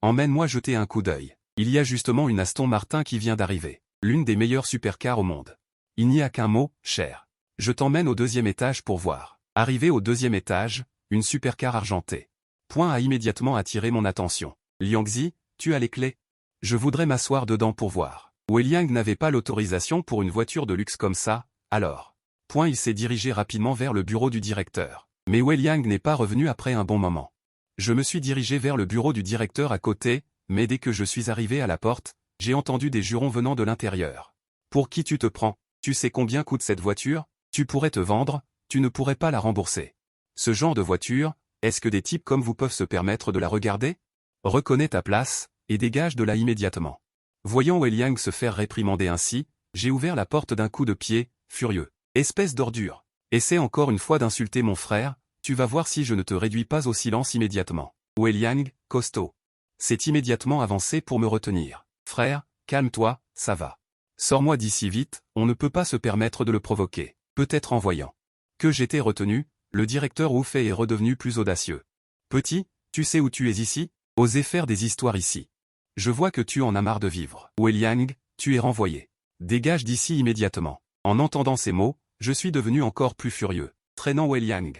Emmène-moi jeter un coup d'œil. Il y a justement une Aston Martin qui vient d'arriver. L'une des meilleures supercars au monde. Il n'y a qu'un mot, cher. Je t'emmène au 2e étage pour voir. Arrivé au 2e étage, une supercar argentée. A immédiatement attiré mon attention. Liangzi, tu as les clés? Je voudrais m'asseoir dedans pour voir. Wei Liang n'avait pas l'autorisation pour une voiture de luxe comme ça, alors. Il s'est dirigé rapidement vers le bureau du directeur. Mais Wei Liang n'est pas revenu après un bon moment. Je me suis dirigé vers le bureau du directeur à côté, mais dès que je suis arrivé à la porte, j'ai entendu des jurons venant de l'intérieur. Pour qui tu te prends? Tu sais combien coûte cette voiture? Tu pourrais te vendre, tu ne pourrais pas la rembourser. Ce genre de voiture, Est-ce que des types comme vous peuvent se permettre de la regarder? Reconnais ta place, et dégage de là immédiatement. Voyant Wei Liang se faire réprimander ainsi, j'ai ouvert la porte d'un coup de pied, furieux. Espèce d'ordure. Essaie encore une fois d'insulter mon frère, tu vas voir si je ne te réduis pas au silence immédiatement. Wei Liang, costaud. S'est immédiatement avancé pour me retenir. Frère, calme-toi, ça va. Sors-moi d'ici vite, on ne peut pas se permettre de le provoquer. Peut-être en voyant que j'étais retenu, le directeur Wu Fei est redevenu plus audacieux. Petit, tu sais où tu es ici? Osez faire des histoires ici. Je vois que tu en as marre de vivre. Wei Liang, tu es renvoyé. Dégage d'ici immédiatement. En entendant ces mots, je suis devenu encore plus furieux. Traînant Wei Liang.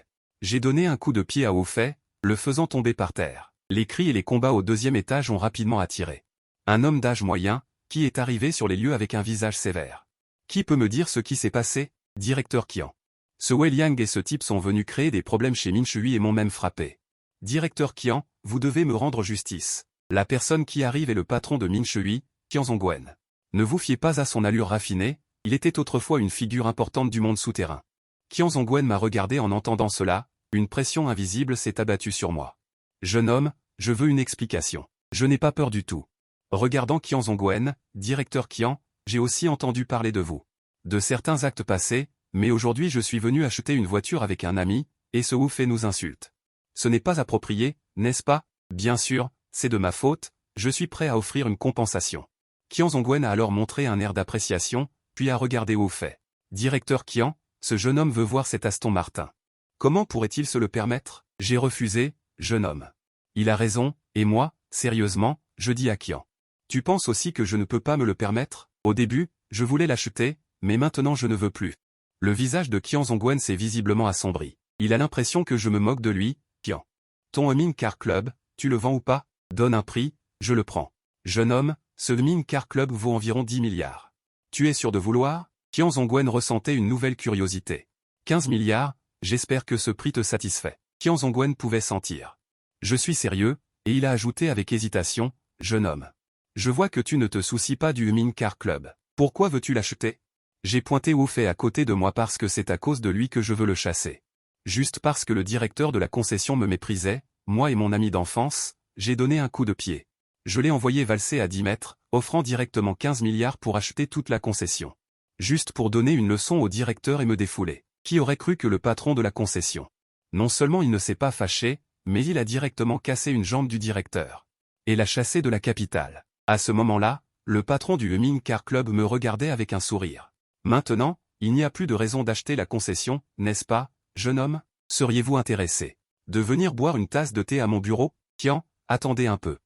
J'ai donné un coup de pied à Wu Fei, le faisant tomber par terre. Les cris et les combats au deuxième étage ont rapidement attiré un homme d'âge moyen, qui est arrivé sur les lieux avec un visage sévère. Qui peut me dire ce qui s'est passé? Directeur Qian. Ce Wei Liang et ce type sont venus créer des problèmes chez Min Shui et m'ont même frappé. Directeur Qian, vous devez me rendre justice. La personne qui arrive est le patron de Min Shui, Qian Zhongwen. Ne vous fiez pas à son allure raffinée, il était autrefois une figure importante du monde souterrain. Qian Zhongwen m'a regardé en entendant cela, une pression invisible s'est abattue sur moi. Jeune homme, je veux une explication. Je n'ai pas peur du tout. Regardant Qian Zhongwen, directeur Qian, j'ai aussi entendu parler de vous. De certains actes passés, mais aujourd'hui je suis venu acheter une voiture avec un ami, et ce Wu Fei nous insulte. Ce n'est pas approprié, n'est-ce pas? Bien sûr, c'est de ma faute, je suis prêt à offrir une compensation. Qian Zhongwen a alors montré un air d'appréciation, puis a regardé Wu Fei. Directeur Qian, ce jeune homme veut voir cet Aston Martin. Comment pourrait-il se le permettre? J'ai refusé, jeune homme. Il a raison, et moi, sérieusement, je dis à Qian. Tu penses aussi que je ne peux pas me le permettre? Au début, je voulais l'acheter, mais maintenant je ne veux plus. Le visage de Qian Zhongwen s'est visiblement assombri. Il a l'impression que je me moque de lui. Qian. Ton Humming Car Club, tu le vends ou pas? Donne un prix, je le prends. Jeune homme, ce Humming Car Club vaut environ 10 milliards. Tu es sûr de vouloir? Qian Zhongwen ressentait une nouvelle curiosité. 15 milliards, j'espère que ce prix te satisfait. Qian Zhongwen pouvait sentir. Je suis sérieux, et il a ajouté avec hésitation, jeune homme. Je vois que tu ne te soucies pas du Humming Car Club. Pourquoi veux-tu l'acheter? J'ai pointé Wu Fei à côté de moi parce que c'est à cause de lui que je veux le chasser. Juste parce que le directeur de la concession me méprisait, moi et mon ami d'enfance, j'ai donné un coup de pied. Je l'ai envoyé valser à 10 mètres, offrant directement 15 milliards pour acheter toute la concession. Juste pour donner une leçon au directeur et me défouler. Qui aurait cru que le patron de la concession? Non seulement il ne s'est pas fâché, mais il a directement cassé une jambe du directeur. Et l'a chassé de la capitale. À ce moment-là, le patron du Humming Car Club me regardait avec un sourire. Maintenant, il n'y a plus de raison d'acheter la concession, n'est-ce pas, jeune homme? Seriez-vous intéressé de venir boire une tasse de thé à mon bureau? Qian, attendez un peu.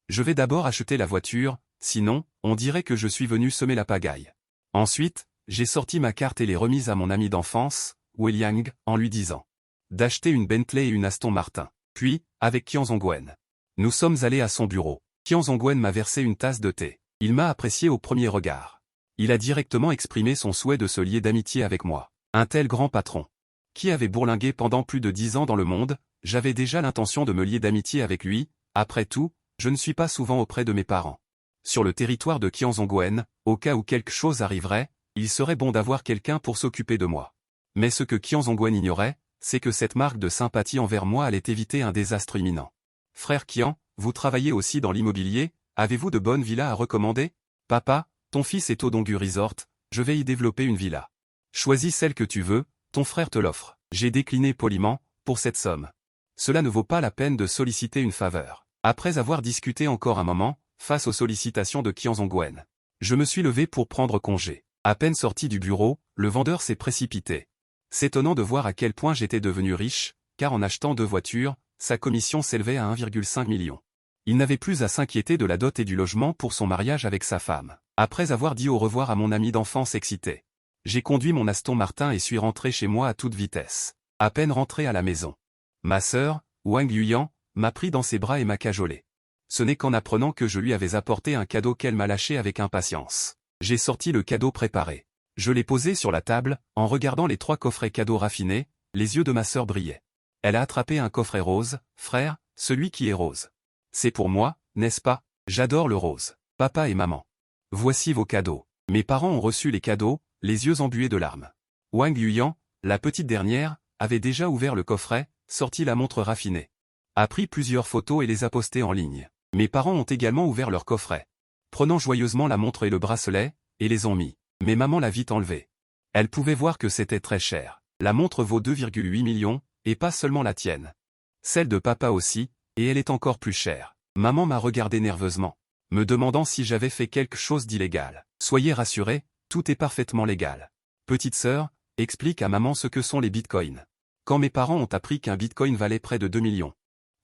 Je vais d'abord acheter la voiture, sinon, on dirait que je suis venu semer la pagaille. Ensuite, j'ai sorti ma carte et l'ai remise à mon ami d'enfance, Wei Liang, en lui disant d'acheter une Bentley et une Aston Martin. Puis, avec Qian Zhongwen. Nous sommes allés à son bureau. Qian Zhongwen m'a versé une tasse de thé. Il m'a apprécié au premier regard. Il a directement exprimé son souhait de se lier d'amitié avec moi. Un tel grand patron. Qui avait bourlingué pendant plus de 10 ans dans le monde, j'avais déjà l'intention de me lier d'amitié avec lui. Après tout, je ne suis pas souvent auprès de mes parents. Sur le territoire de Qian Zhongwen, au cas où quelque chose arriverait, il serait bon d'avoir quelqu'un pour s'occuper de moi. Mais ce que Qian Zhongwen ignorait, c'est que cette marque de sympathie envers moi allait éviter un désastre imminent. Frère Qian, vous travaillez aussi dans l'immobilier, avez-vous de bonnes villas à recommander? Papa, ton fils est au Dongyu Resort, je vais y développer une villa. Choisis celle que tu veux, ton frère te l'offre. J'ai décliné poliment, pour cette somme. Cela ne vaut pas la peine de solliciter une faveur. Après avoir discuté encore un moment, face aux sollicitations de Qian Zhongwen, je me suis levé pour prendre congé. À peine sorti du bureau, le vendeur s'est précipité. C'est étonnant de voir à quel point j'étais devenu riche, car en achetant 2 voitures, sa commission s'élevait à 1,5 million. Il n'avait plus à s'inquiéter de la dot et du logement pour son mariage avec sa femme. Après avoir dit au revoir à mon ami d'enfance excité, j'ai conduit mon Aston Martin et suis rentré chez moi à toute vitesse. À peine rentré à la maison, ma sœur, Wang Yuyan, m'a pris dans ses bras et m'a cajolé. Ce n'est qu'en apprenant que je lui avais apporté un cadeau qu'elle m'a lâché avec impatience. J'ai sorti le cadeau préparé. Je l'ai posé sur la table, en regardant les 3 coffrets cadeaux raffinés, les yeux de ma sœur brillaient. Elle a attrapé un coffret rose, frère, celui qui est rose. C'est pour moi, n'est-ce pas? J'adore le rose. Papa et maman. Voici vos cadeaux. Mes parents ont reçu les cadeaux, les yeux embués de larmes. Wang Yuyan, la petite dernière, avait déjà ouvert le coffret, sorti la montre raffinée. a pris plusieurs photos et les a postées en ligne. Mes parents ont également ouvert leur coffret, prenant joyeusement la montre et le bracelet, et les ont mis. Mais maman l'a vite enlevé. Elle pouvait voir que c'était très cher. La montre vaut 2,8 millions, et pas seulement la tienne. Celle de papa aussi, et elle est encore plus chère. Maman m'a regardé nerveusement, me demandant si j'avais fait quelque chose d'illégal. Soyez rassurés, tout est parfaitement légal. Petite sœur, explique à maman ce que sont les bitcoins. Quand mes parents ont appris qu'un bitcoin valait près de 2 millions,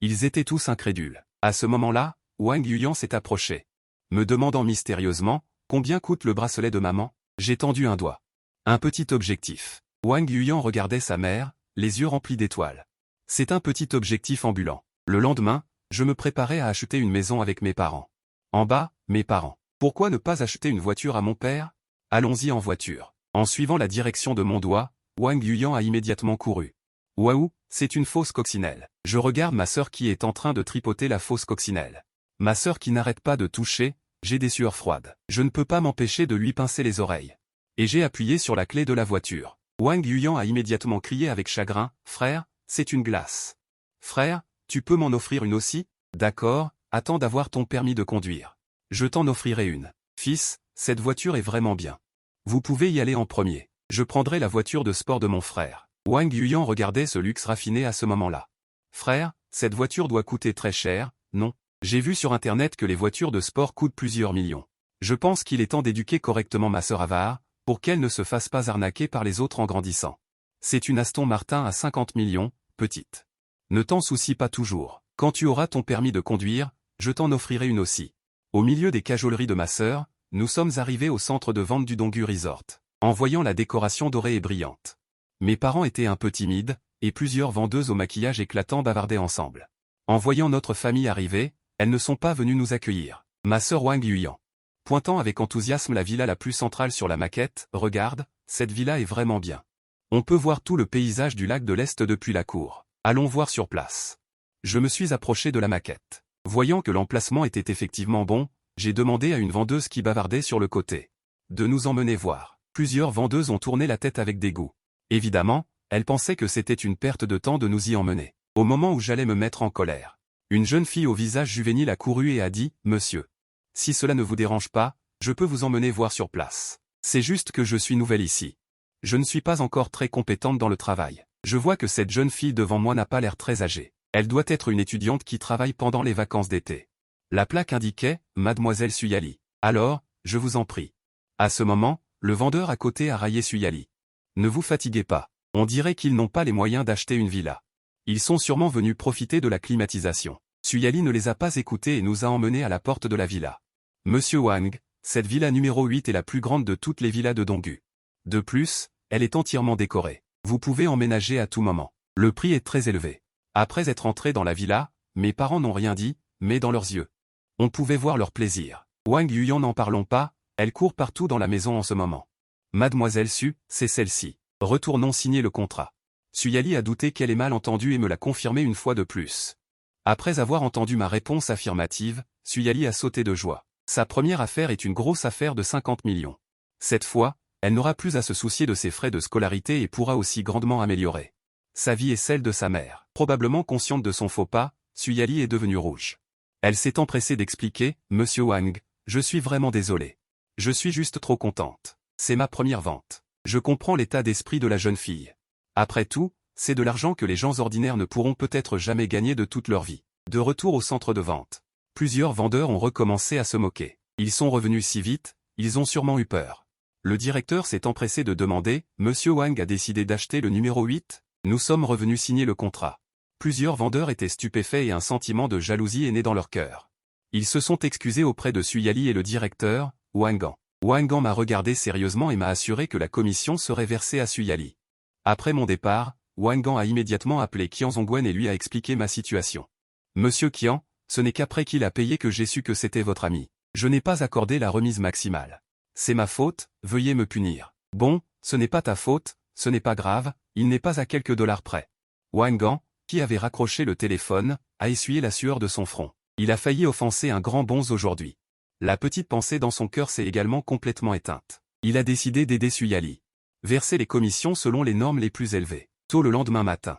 ils étaient tous incrédules. À ce moment-là, Wang Yuyan s'est approché, me demandant mystérieusement « Combien coûte le bracelet de maman ?» J'ai tendu un doigt. Un petit objectif. Wang Yuyan regardait sa mère, les yeux remplis d'étoiles. C'est un petit objectif ambulant. Le lendemain, je me préparais à acheter une maison avec mes parents. En bas, mes parents. Pourquoi ne pas acheter une voiture à mon père? Allons-y en voiture. En suivant la direction de mon doigt, Wang Yuyan a immédiatement couru. Waouh, c'est une fausse coccinelle. Je regarde ma sœur qui est en train de tripoter la fausse coccinelle. Ma sœur qui n'arrête pas de toucher, j'ai des sueurs froides. Je ne peux pas m'empêcher de lui pincer les oreilles. Et j'ai appuyé sur la clé de la voiture. Wang Yuyan a immédiatement crié avec chagrin, « Frère, c'est une glace. Frère, tu peux m'en offrir une aussi? D'accord, attends d'avoir ton permis de conduire. Je t'en offrirai une. Fils, cette voiture est vraiment bien. Vous pouvez y aller en premier. Je prendrai la voiture de sport de mon frère. » Wang Yuyan regardait ce luxe raffiné à ce moment-là. « Frère, cette voiture doit coûter très cher, non? J'ai vu sur internet que les voitures de sport coûtent plusieurs millions. Je pense qu'il est temps d'éduquer correctement ma sœur avare, pour qu'elle ne se fasse pas arnaquer par les autres en grandissant. C'est une Aston Martin à 50 millions, petite. Ne t'en soucie pas toujours. Quand tu auras ton permis de conduire, je t'en offrirai une aussi. » Au milieu des cajoleries de ma sœur, nous sommes arrivés au centre de vente du Donggu Resort. En voyant la décoration dorée et brillante. Mes parents étaient un peu timides, et plusieurs vendeuses au maquillage éclatant bavardaient ensemble. En voyant notre famille arriver, elles ne sont pas venues nous accueillir. Ma sœur Wang Yuyan, pointant avec enthousiasme la villa la plus centrale sur la maquette, « Regarde, cette villa est vraiment bien. On peut voir tout le paysage du lac de l'Est depuis la cour. Allons voir sur place. » Je me suis approché de la maquette. Voyant que l'emplacement était effectivement bon, j'ai demandé à une vendeuse qui bavardait sur le côté de nous emmener voir. Plusieurs vendeuses ont tourné la tête avec dégoût. Évidemment, elles pensaient que c'était une perte de temps de nous y emmener. Au moment où j'allais me mettre en colère, une jeune fille au visage juvénile a couru et a dit « Monsieur, si cela ne vous dérange pas, je peux vous emmener voir sur place. C'est juste que je suis nouvelle ici. Je ne suis pas encore très compétente dans le travail. Je vois que cette jeune fille devant moi n'a pas l'air très âgée. Elle doit être une étudiante qui travaille pendant les vacances d'été. » La plaque indiquait « Mademoiselle Suyali. » Alors, je vous en prie. À ce moment, le vendeur à côté a raillé Suyali. « Ne vous fatiguez pas. On dirait qu'ils n'ont pas les moyens d'acheter une villa. Ils sont sûrement venus profiter de la climatisation. » Suyali ne les a pas écoutés et nous a emmenés à la porte de la villa. « Monsieur Wang, cette villa numéro 8 est la plus grande de toutes les villas de Donggu. De plus, elle est entièrement décorée. Vous pouvez emménager à tout moment. Le prix est très élevé. » Après être entrés dans la villa, mes parents n'ont rien dit, mais dans leurs yeux, on pouvait voir leur plaisir. Wang Yuyan n'en parlons pas, elle court partout dans la maison en ce moment. « Mademoiselle Su, c'est celle-ci. Retournons signer le contrat. » Suyali a douté qu'elle ait mal entendu et me l'a confirmé une fois de plus. Après avoir entendu ma réponse affirmative, Suyali a sauté de joie. Sa première affaire est une grosse affaire de 50 millions. Cette fois, elle n'aura plus à se soucier de ses frais de scolarité et pourra aussi grandement améliorer sa vie et celle de sa mère. Probablement consciente de son faux pas, Suyali est devenue rouge. Elle s'est empressée d'expliquer « Monsieur Wang, je suis vraiment désolée. Je suis juste trop contente. C'est ma première vente. Je comprends l'état d'esprit de la jeune fille. Après tout, c'est de l'argent que les gens ordinaires ne pourront peut-être jamais gagner de toute leur vie. » De retour au centre de vente. Plusieurs vendeurs ont recommencé à se moquer. Ils sont revenus si vite, ils ont sûrement eu peur. Le directeur s'est empressé de demander « Monsieur Wang a décidé d'acheter le numéro 8 ?» Nous sommes revenus signer le contrat. Plusieurs vendeurs étaient stupéfaits et un sentiment de jalousie est né dans leur cœur. Ils se sont excusés auprès de Suyali et le directeur, Wangan. Wangan m'a regardé sérieusement et m'a assuré que la commission serait versée à Suyali. Après mon départ, Wangan a immédiatement appelé Qian Zongwen et lui a expliqué ma situation. « Monsieur Qian, ce n'est qu'après qu'il a payé que j'ai su que c'était votre ami. Je n'ai pas accordé la remise maximale. C'est ma faute, veuillez me punir. » « Bon, ce n'est pas ta faute, ce n'est pas grave, il n'est pas à quelques dollars près. » Wangan, qui avait raccroché le téléphone, a essuyé la sueur de son front. Il a failli offenser un grand bonze aujourd'hui. La petite pensée dans son cœur s'est également complètement éteinte. Il a décidé d'aider Suyali. Verser les commissions selon les normes les plus élevées. Tôt le lendemain matin.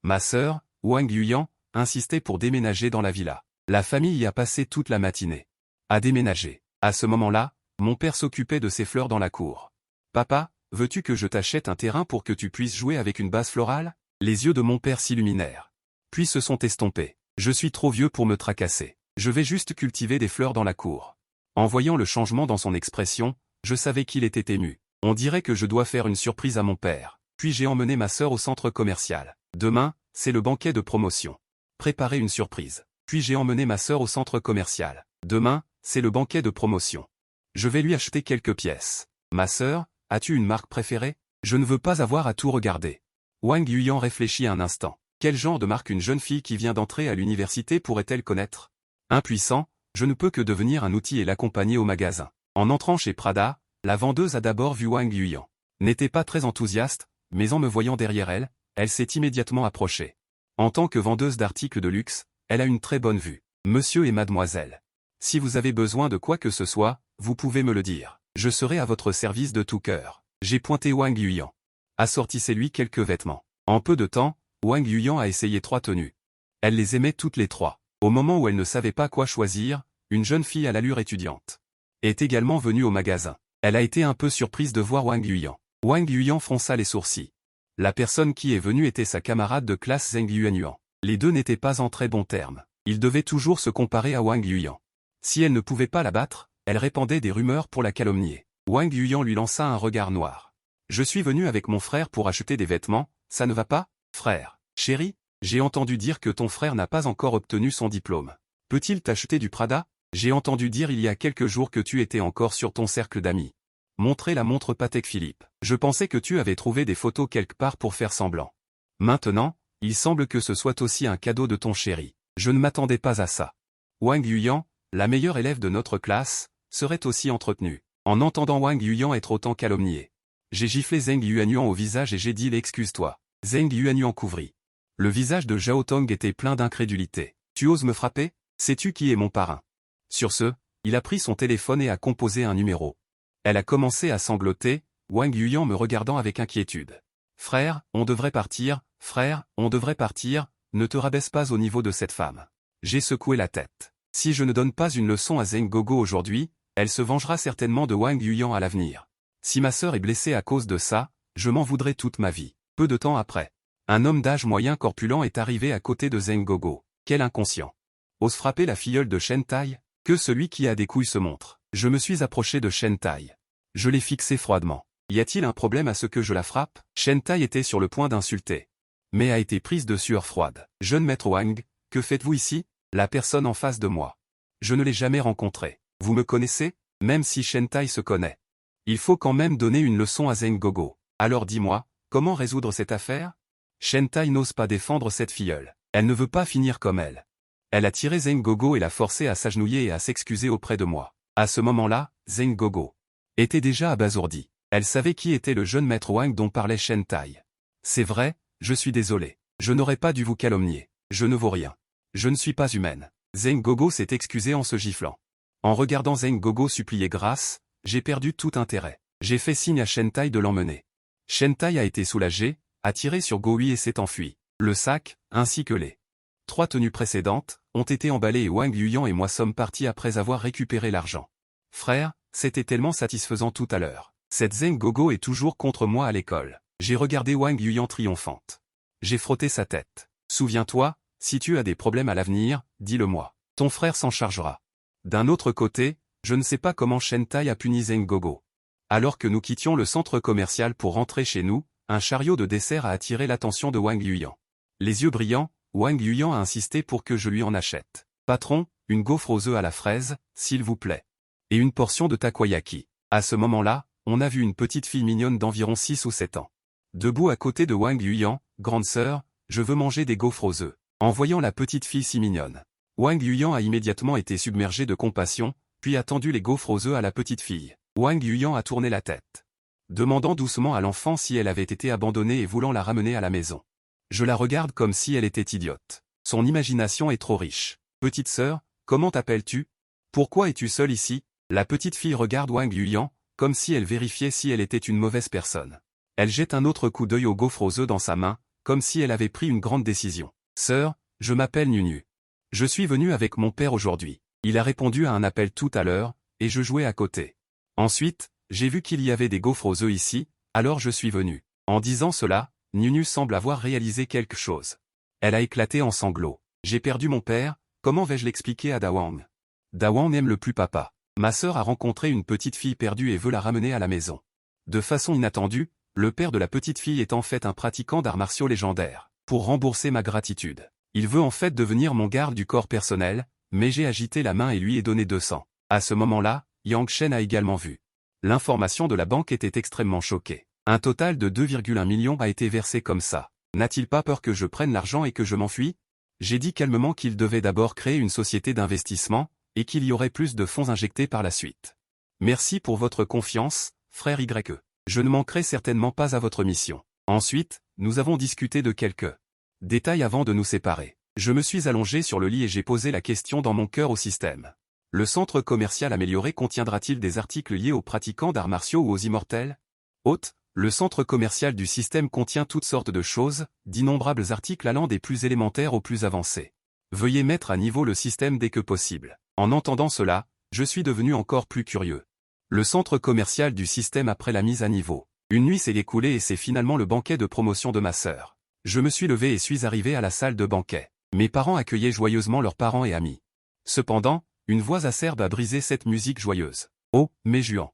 Ma sœur, Wang Yuyan, insistait pour déménager dans la villa. La famille y a passé toute la matinée. À déménager. À ce moment-là, mon père s'occupait de ses fleurs dans la cour. Papa, veux-tu que je t'achète un terrain pour que tu puisses jouer avec une base florale? Les yeux de mon père s'illuminèrent. Puis se sont estompés. Je suis trop vieux pour me tracasser. Je vais juste cultiver des fleurs dans la cour. En voyant le changement dans son expression, je savais qu'il était ému. On dirait que je dois faire une surprise à mon père. Puis j'ai emmené ma sœur au centre commercial. Demain, c'est le banquet de promotion. Préparer une surprise. Puis j'ai emmené ma sœur au centre commercial. Demain, c'est le banquet de promotion. Je vais lui acheter quelques pièces. Ma sœur, as-tu une marque préférée? Je ne veux pas avoir à tout regarder. Wang Yuyan réfléchit un instant. Quel genre de marque une jeune fille qui vient d'entrer à l'université pourrait-elle connaître? Impuissant, je ne peux que devenir un outil et l'accompagner au magasin. En entrant chez Prada, la vendeuse a d'abord vu Wang Yuyan. N'était pas très enthousiaste, mais en me voyant derrière elle, elle s'est immédiatement approchée. En tant que vendeuse d'articles de luxe, elle a une très bonne vue. Monsieur et mademoiselle. Si vous avez besoin de quoi que ce soit, vous pouvez me le dire. Je serai à votre service de tout cœur. J'ai pointé Wang Yuyan. Assortissez-lui quelques vêtements. En peu de temps, Wang Yuyan a essayé 3 tenues. Elle les aimait toutes les 3. Au moment où elle ne savait pas quoi choisir, une jeune fille à l'allure étudiante est également venue au magasin. Elle a été un peu surprise de voir Wang Yuyan. Wang Yuyan fronça les sourcils. La personne qui est venue était sa camarade de classe Zheng Yuanyuan. Les deux n'étaient pas en très bons termes. Ils devaient toujours se comparer à Wang Yuyan. Si elle ne pouvait pas la battre, elle répandait des rumeurs pour la calomnier. Wang Yuyan lui lança un regard noir. Je suis venu avec mon frère pour acheter des vêtements, ça ne va pas, frère? Chérie, j'ai entendu dire que ton frère n'a pas encore obtenu son diplôme. Peut-il t'acheter du Prada? J'ai entendu dire il y a quelques jours que tu étais encore sur ton cercle d'amis. Montrez la montre Patek Philippe. Je pensais que tu avais trouvé des photos quelque part pour faire semblant. Maintenant, il semble que ce soit aussi un cadeau de ton chéri. Je ne m'attendais pas à ça. Wang Yuyan, la meilleure élève de notre classe, serait aussi entretenue. En entendant Wang Yuyan être autant calomnié, j'ai giflé Zheng Yuanyuan au visage et j'ai dit excuse-toi. Zheng Yuanyuan couvrit. Le visage de Zhao Tong était plein d'incrédulité. Tu oses me frapper? Sais-tu qui est mon parrain? Sur ce, il a pris son téléphone et a composé un numéro. Elle a commencé à sangloter, Wang Yuyan me regardant avec inquiétude. Frère, on devrait partir, frère, on devrait partir, ne te rabaisse pas au niveau de cette femme. J'ai secoué la tête. Si je ne donne pas une leçon à Zheng Gogo aujourd'hui, elle se vengera certainement de Wang Yuyan à l'avenir. Si ma sœur est blessée à cause de ça, je m'en voudrais toute ma vie. Peu de temps après, un homme d'âge moyen corpulent est arrivé à côté de Zheng Gogo. Quel inconscient. Ose frapper la filleule de Shen Tai? Que celui qui a des couilles se montre. Je me suis approché de Shen Tai. Je l'ai fixé froidement. Y a-t-il un problème à ce que je la frappe? Shen Tai était sur le point d'insulter, mais a été prise de sueur froide. Jeune maître Wang, que faites-vous ici? La personne en face de moi. Je ne l'ai jamais rencontrée. Vous me connaissez? Même si Shen Tai se connaît. Il faut quand même donner une leçon à Zheng Gogo. Alors dis-moi, comment résoudre cette affaire? Shen Tai n'ose pas défendre cette filleule. Elle ne veut pas finir comme elle. Elle a tiré Zheng Gogo et l'a forcé à s'agenouiller et à s'excuser auprès de moi. À ce moment-là, Zheng Gogo était déjà abasourdi. Elle savait qui était le jeune maître Wang dont parlait Shen Tai. C'est vrai, je suis désolé. Je n'aurais pas dû vous calomnier. Je ne vaux rien. Je ne suis pas humaine. Zheng Gogo s'est excusé en se giflant. En regardant Zheng Gogo supplier grâce, j'ai perdu tout intérêt. J'ai fait signe à Shen Tai de l'emmener. Shen Tai a été soulagé, a tiré sur Gohui et s'est enfui. Le sac, ainsi que les 3 tenues précédentes, ont été emballées et Wang Yuyan et moi sommes partis après avoir récupéré l'argent. Frère, c'était tellement satisfaisant tout à l'heure. Cette Zheng Gogo est toujours contre moi à l'école. J'ai regardé Wang Yuyan triomphante. J'ai frotté sa tête. Souviens-toi, si tu as des problèmes à l'avenir, dis-le-moi. Ton frère s'en chargera. D'un autre côté, je ne sais pas comment Shen Tai a puni Zheng Gogo. Alors que nous quittions le centre commercial pour rentrer chez nous, un chariot de dessert a attiré l'attention de Wang Yuyan. Les yeux brillants, Wang Yuyan a insisté pour que je lui en achète. Patron, une gaufre aux œufs à la fraise, s'il vous plaît. Et une portion de takoyaki. À ce moment-là, on a vu une petite fille mignonne d'environ 6 ou 7 ans. Debout à côté de Wang Yuyan, grande sœur, je veux manger des gaufres aux œufs. En voyant la petite fille si mignonne, Wang Yuyan a immédiatement été submergé de compassion, puis a tendu les gaufres aux œufs à la petite fille. Wang Yuyan a tourné la tête, demandant doucement à l'enfant si elle avait été abandonnée et voulant la ramener à la maison. Je la regarde comme si elle était idiote. Son imagination est trop riche. Petite sœur, comment t'appelles-tu? Pourquoi es-tu seule ici? La petite fille regarde Wang Yuyan, comme si elle vérifiait si elle était une mauvaise personne. Elle jette un autre coup d'œil au gaufre aux œufs dans sa main, comme si elle avait pris une grande décision. Sœur, je m'appelle Nunu. Je suis venu avec mon père aujourd'hui. Il a répondu à un appel tout à l'heure, et je jouais à côté. Ensuite, j'ai vu qu'il y avait des gaufres aux œufs ici, alors je suis venu. En disant cela, Nunu semble avoir réalisé quelque chose. Elle a éclaté en sanglots. J'ai perdu mon père, comment vais-je l'expliquer à Dawang? Dawang n'aime le plus papa. Ma sœur a rencontré une petite fille perdue et veut la ramener à la maison. De façon inattendue, le père de la petite fille est en fait un pratiquant d'arts martiaux légendaires. Pour rembourser ma gratitude, il veut en fait devenir mon garde du corps personnel, mais j'ai agité la main et lui ai donné 200. À ce moment-là, Yang Shen a également vu. L'information de la banque était extrêmement choquée. Un total de 2,1 millions a été versé comme ça. N'a-t-il pas peur que je prenne l'argent et que je m'enfuis? J'ai dit calmement qu'il devait d'abord créer une société d'investissement, et qu'il y aurait plus de fonds injectés par la suite. Merci pour votre confiance, frère YE. Je ne manquerai certainement pas à votre mission. Ensuite, nous avons discuté de quelques détails avant de nous séparer. Je me suis allongé sur le lit et j'ai posé la question dans mon cœur au système. Le centre commercial amélioré contiendra-t-il des articles liés aux pratiquants d'arts martiaux ou aux immortels? Hôte, le centre commercial du système contient toutes sortes de choses, d'innombrables articles allant des plus élémentaires aux plus avancés. Veuillez mettre à niveau le système dès que possible. En entendant cela, je suis devenu encore plus curieux. Le centre commercial du système après la mise à niveau. Une nuit s'est écoulée et c'est finalement le banquet de promotion de ma sœur. Je me suis levé et suis arrivé à la salle de banquet. Mes parents accueillaient joyeusement leurs parents et amis. Cependant, une voix acerbe a brisé cette musique joyeuse. Oh, mes Juan.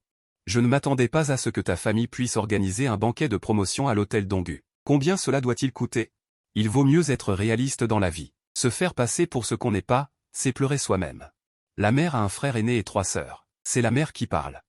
Je ne m'attendais pas à ce que ta famille puisse organiser un banquet de promotion à l'hôtel Dongu. Combien cela doit-il coûter? Il vaut mieux être réaliste dans la vie. Se faire passer pour ce qu'on n'est pas, c'est pleurer soi-même. La mère a un frère aîné et 3 sœurs. C'est la mère qui parle.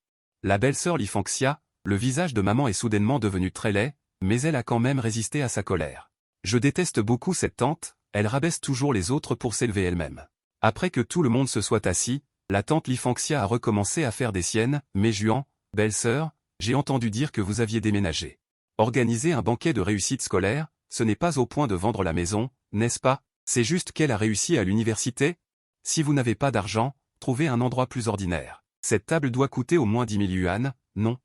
La belle-sœur Lifanxia, le visage de maman est soudainement devenu très laid, mais elle a quand même résisté à sa colère. Je déteste beaucoup cette tante, elle rabaisse toujours les autres pour s'élever elle-même. Après que tout le monde se soit assis, la tante Lifanxia a recommencé à faire des siennes. Mais Juan, belle-sœur, j'ai entendu dire que vous aviez déménagé. Organiser un banquet de réussite scolaire, ce n'est pas au point de vendre la maison, n'est-ce pas? C'est juste qu'elle a réussi à l'université? Si vous n'avez pas d'argent, trouvez un endroit plus ordinaire. Cette table doit coûter au moins 10 000 yuan, non?